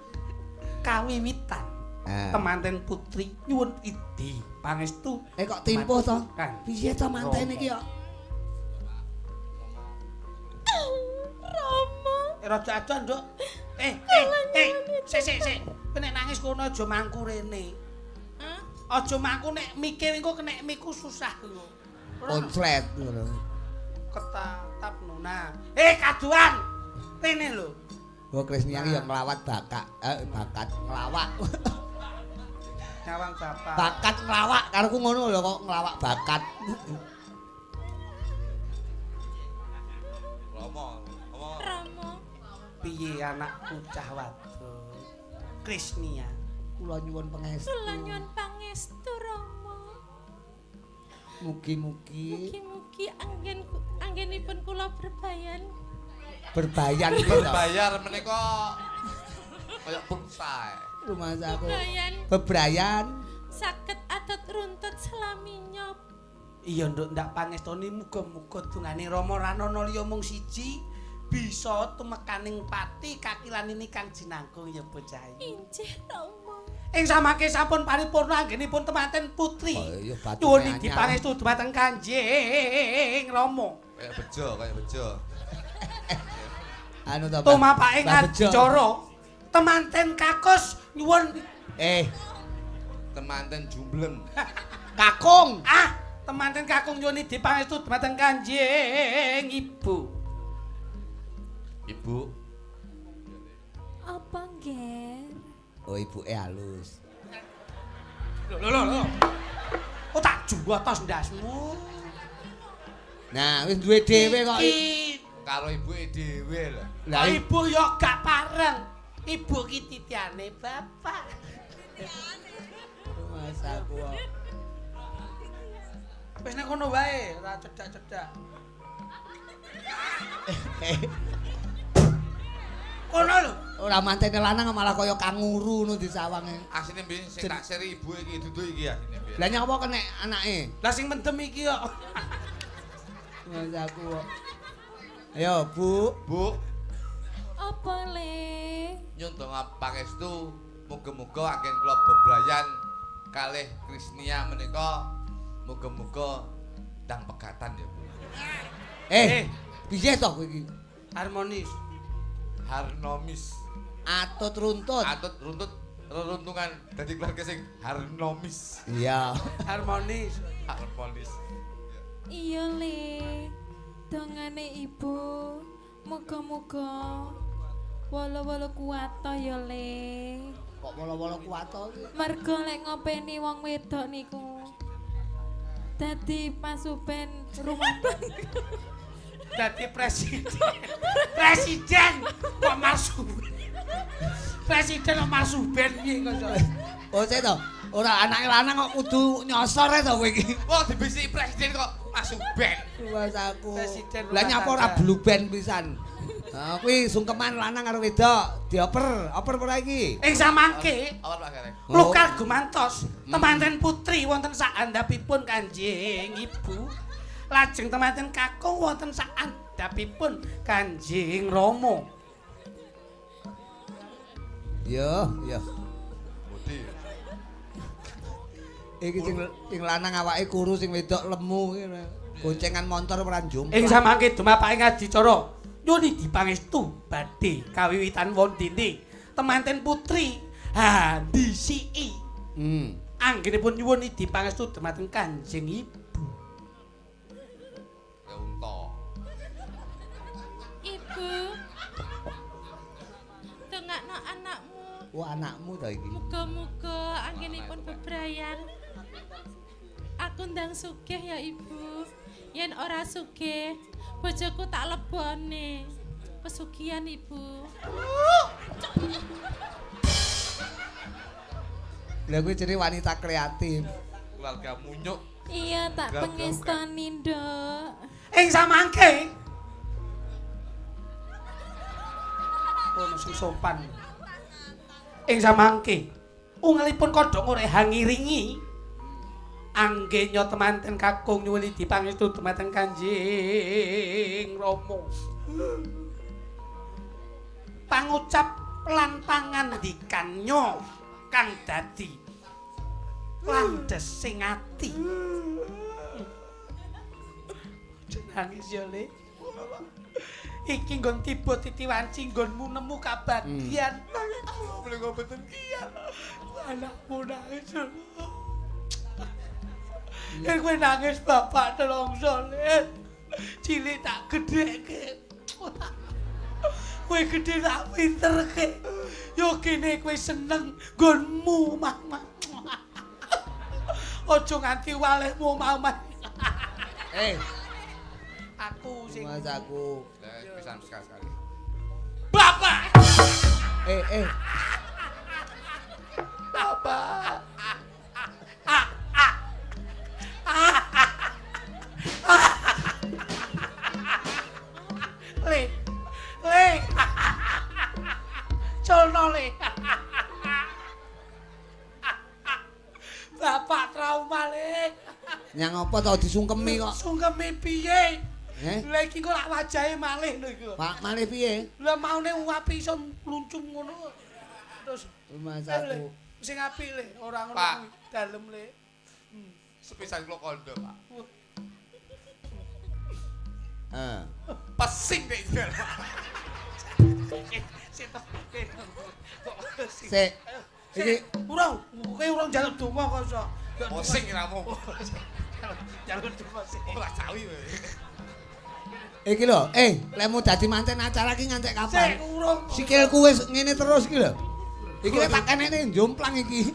Speaker 2: kawiwitan. Temanten putri nyuwun idi pangestu.
Speaker 1: Kok timpuh to? Piye to mantene iki kok?
Speaker 4: Rama.
Speaker 2: Rada adoh, Nduk. Sik. Nek nangis kono aja mangku rene.
Speaker 4: Hah?
Speaker 2: Aja mangku nek mikir engko nek miku susah lho.
Speaker 1: Konslet ngono.
Speaker 2: Ketatap nona. Kaduan. Rene lho.
Speaker 1: Oh Krisnia iki ya nglawat bakat nglawak.
Speaker 2: Nyawang bapak.
Speaker 1: Bakat nglawak kareku ngono lho kok nglawak bakat.
Speaker 4: Rama.
Speaker 2: Piye anakku cah wadon? Krisnia.
Speaker 1: Kula nyuwun pangestu.
Speaker 4: Kula nyuwun pangestu Rama.
Speaker 1: Mugi-mugi
Speaker 4: Mugi-mugi anggenipun kula berbayan.
Speaker 1: berbayan
Speaker 3: Berbayar menika kaya pulsa.
Speaker 1: Rumah saku.
Speaker 4: Berbayan
Speaker 1: Bebrayan.
Speaker 4: saged adat runtut selaminya.
Speaker 2: Iya nduk ndak pangestoni muga-muga dungane Rama Ranana liya mung siji bisa tumekaning pati kakilanini Kang Jinangkung ya bocah iki.
Speaker 4: Injih Rama.
Speaker 2: Ing samangke sampun paripurna anggenipun temanten putri.
Speaker 1: Iya batu.
Speaker 2: Nyuwun dipangestu dumateng Kanjeng Rama.
Speaker 3: Kaya bejo.
Speaker 1: Anu to.
Speaker 2: Tumapake ngadicara temanten kakus nyuwun
Speaker 3: Temanten jumbleng.
Speaker 1: Kakung.
Speaker 2: Temanten kakung nyuwun dipangestu dumateng Kanjeng Ibu.
Speaker 3: Ibu,
Speaker 4: Apa nggih?
Speaker 1: Oh ibuke halus.
Speaker 2: Lho. Oh tak juwotos ndasmu.
Speaker 1: Nah, wis duwe dhewe kok.
Speaker 3: karo ibuke dhewe lho.
Speaker 2: Lah ibu yo gak pareng. Ibu ki titiane bapak.
Speaker 1: Masaku.
Speaker 2: Wis nek ngono wae, ora cedak-cedak. Kono lho.
Speaker 1: Ora mantene lanang malah kaya kanguru ngono disawange.
Speaker 3: Asine mbiyen sing tak seri ibuke iki dudu iki asine mbiyen.
Speaker 1: Lah nyapa kenek anake?
Speaker 2: Lah sing mendem iki yo.
Speaker 1: Masaku kok. Ayo, Bu.
Speaker 3: Bu,
Speaker 4: Apa le?
Speaker 3: nyun donga pangestu muga-muga anggen kula bebrayan kalih Krisnia menika muga-muga ndang pegatan ya, Bu.
Speaker 1: Piye to kowe iki?
Speaker 2: Harmonis.
Speaker 3: Harnomis.
Speaker 1: Atut runtut.
Speaker 3: Atut runtut reruntungan dadi keluarga sing harnomis.
Speaker 1: Iya.
Speaker 2: Harmonis.
Speaker 3: Harmonis.
Speaker 4: Iya le. Dongane ibu. Muga-muga wala-wala kuat to ya le.
Speaker 1: Kok wala-wala kuat to iki?
Speaker 4: Mergo lek ngopeni wong wedok niku dadi pasupen rumah tangga.
Speaker 2: Dadi presiden. Presiden kok marsuben. Presiden kok marsuben piye kok.
Speaker 1: Oh, sik to. Ora anake lanang kok kudu nyosor to kowe iki.
Speaker 3: Wah, dibisiki presiden kok masuk band.
Speaker 1: Masaku.
Speaker 2: Presiden
Speaker 1: Lah nyapa ora blue band pisan. Nah, kuwi sungkeman lanang karo wedok dioper, oper ora iki?
Speaker 2: Ing samangke
Speaker 3: Awal Pak Gareng.
Speaker 2: Lukas gumantos temanten putri wonten sakandhapipun Kanjeng Ibu. Lajeng temanten kakung wonten sakandhapipun Kanjeng Rama.
Speaker 1: Yo.
Speaker 3: Budi.
Speaker 1: Iki sing lanang awake kuru sing wedok lemu ngene. Goncengan montor ora njum.
Speaker 2: Ing samangke dumapake ngadicara nyuwun dipangestu badhe kawiwitan wondene temanten putri disiki. Anggenipun nyuwun dipangestu dumateng Kanjeng Ibu.
Speaker 3: Ya unta.
Speaker 4: Ibu. Dongakno anakmu.
Speaker 1: Wah, anakmu to iki.
Speaker 4: Muga-muga anggenipun bebrayan. Aku ndang sugih ya ibu. Yen ora sugih, bojoku tak lebone. Pesugihan ibu.
Speaker 1: Lah kuwi jenenge wanita kreatif.
Speaker 3: Keluarga munyuk.
Speaker 4: Iya tak pengestoni nduk.
Speaker 2: Ing samangke kono sing sopan. Ing samangke ungalipun kodhong ora hangiringi anggenyo temanten kakung nyuwun dipangestu dumateng Kanjeng Rama. Pangucap lan pangandikannya kang dadi landhesing ati. Nangis yo Le. Iki nggon tiba titiwanci nggonmu nemu kabagyan. Boleh ngoboten kian. Anakmu nangis. Kowe nangis bapak nelongso Le. Cilik tak gedheke. Kowe gedhe tak pinterke. Yo kene kowe seneng nggonmu mama. Aja nganti walehmu mama. Aku sing
Speaker 1: Mas aku.
Speaker 3: Pisan sekali.
Speaker 2: Bapak. Bapak. Le. Colno Le. Bapak trauma Le.
Speaker 1: Nyang apa to disungkemi kok?
Speaker 2: Sungkeme piye?
Speaker 1: Lah
Speaker 2: iki kok lak wajahe malih lho iku.
Speaker 1: Pak malih piye?
Speaker 2: Lah maune api iso mluncung ngono. Terus
Speaker 1: Mas aku.
Speaker 2: sing apik Le, ora ngono
Speaker 3: Pak.
Speaker 2: kuwi dalem Le.
Speaker 3: Sepisan kula kondo, Pak. Pesing nek jel.
Speaker 1: Sik. Iki
Speaker 2: Urung, kowe urung njaluk donga kok iso.
Speaker 3: Pusing iramu.
Speaker 2: Njaluk donga sik.
Speaker 3: Ora sawi kowe.
Speaker 1: iki lho, lemu dadi manten acara iki ngantek
Speaker 2: Sik
Speaker 1: kapan?
Speaker 2: urung.
Speaker 1: Sikilku wis ngene terus iki lho. Iki nek tak kenekne jomplang iki.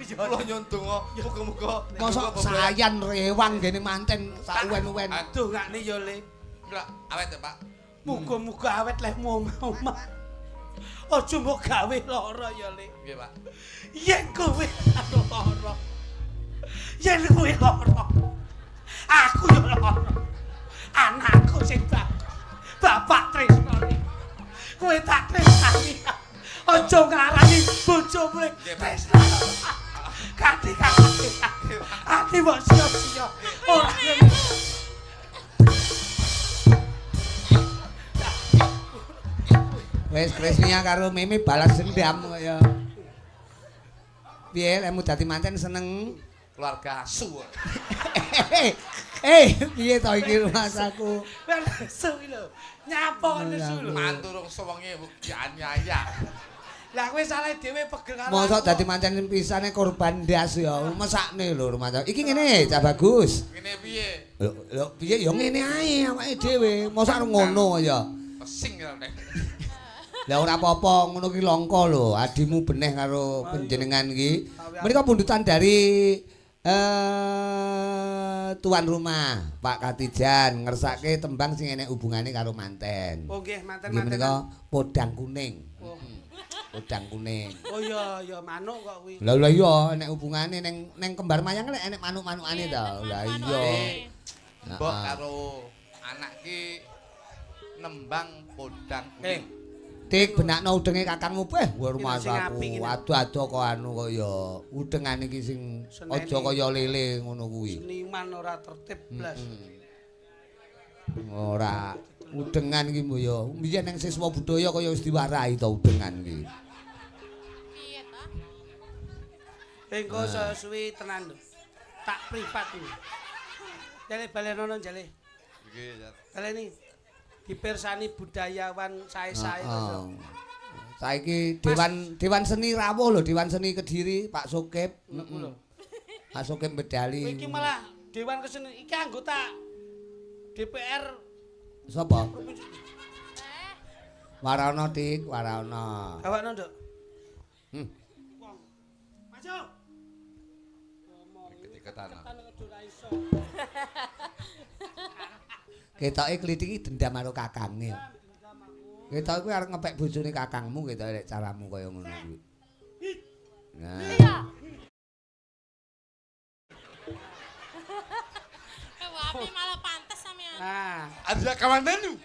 Speaker 3: Kula nyun donga, muga-muga
Speaker 1: Mosok sayan rewang gene manten sak uwen-uwen.
Speaker 2: Aduh ngakne ya Le.
Speaker 3: Lah, awet ya, Pak.
Speaker 2: Muga-muga awet lehmu omah. Aja mbok gawe lara ya Le.
Speaker 3: Nggih, Pak.
Speaker 2: Yen kowe lara. Yen kowe lara. Aku yo lara. Anakku sing bagus. Bapak tresnane. Kowe tak tresnani. Aja ngarani bojomu Le. Tresnani. Kati-kati. Ati mbok sia-sia. Ora ngene.
Speaker 1: Wis Krisnia karo Mimi balas dendam kaya. Piye lemu dadi manten seneng?
Speaker 3: Keluarga asu.
Speaker 1: Piye to iki Mas aku?
Speaker 2: Nesu lho. Nyapa nesu lho.
Speaker 3: Mantu rung sewenge dianyaya.
Speaker 2: Lah kowe salah dhewe pegel karo.
Speaker 1: Mosok dadi manten pisane korban ndas ya. Mesakne lho rumah tangga. Iki ngene, Cak Bagus.
Speaker 3: Ngene piye?
Speaker 1: Lho piye ya ngene ae awake dhewe. Mosok arep ngono ya.
Speaker 3: Pesing karo nek.
Speaker 1: Lah ora apa-apa, ngono ki langka lho. Adimu beneh karo panjenengan iki. Menika pundutan dari tuan rumah Pak Katijan ngersake tembang sing enek hubungane karo manten.
Speaker 2: Oh nggih, manten-manten.
Speaker 1: Nggih menika podang kuning.
Speaker 2: Oh.
Speaker 1: Podang kuning.
Speaker 2: Oh ya manuk kok kuwi.
Speaker 1: Lah iya enek hubungane ning kembar mayang lek enek manuk-manukane to. Lah iya.
Speaker 3: Mbok karo anak ki nembang podang kuning.
Speaker 1: Dik benakno udenge kakangmu peh rumah
Speaker 2: Sing apik
Speaker 1: aku.
Speaker 2: ngene.
Speaker 1: Ado-ado kok anu kaya udengane iki sing aja kaya lele ngono kuwi.
Speaker 2: Seniman ora tertib blas.
Speaker 1: Ora udengan iki mbok ya. Mbiyen ning siswa budaya kaya wis diwarahi to udengan iki.
Speaker 4: Piye ta?
Speaker 2: Engko suwi tenan lho. Tak privat iki. Jale balenono jale.
Speaker 3: Nggih, ya.
Speaker 2: Baleni dipirsani budayawan sae-sae to.
Speaker 1: Saiki Dewan Seni rawuh lho, Dewan Seni Kediri Pak Sokip.
Speaker 2: Ngono lho.
Speaker 1: Pak Sokip medali.
Speaker 2: Iki malah Dewan Kesenian iki anggota DPR
Speaker 1: Sapa? Warana Dik, Warana.
Speaker 2: Gawakno, Nduk. Maju.
Speaker 3: Ketiketan.
Speaker 1: Ketoke klithiki dendam karo kakange. Ketoke kuwi arep ngepek bojone kakangmu ketoke lek caramu kaya ngono kuwi. Nah.
Speaker 4: Wapi malah pantes sampean.
Speaker 2: Nah,
Speaker 3: Ada kawanan lu.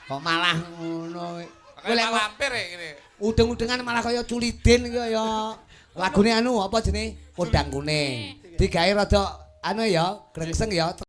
Speaker 1: Kok malah ngono.
Speaker 3: Kowe lek lampir ngene.
Speaker 1: Udeng-udengan malah kaya culidin iki ya. Lagune anu apa jenenge? Kodang kuning. Digawe rada anu ya, grengseng ya.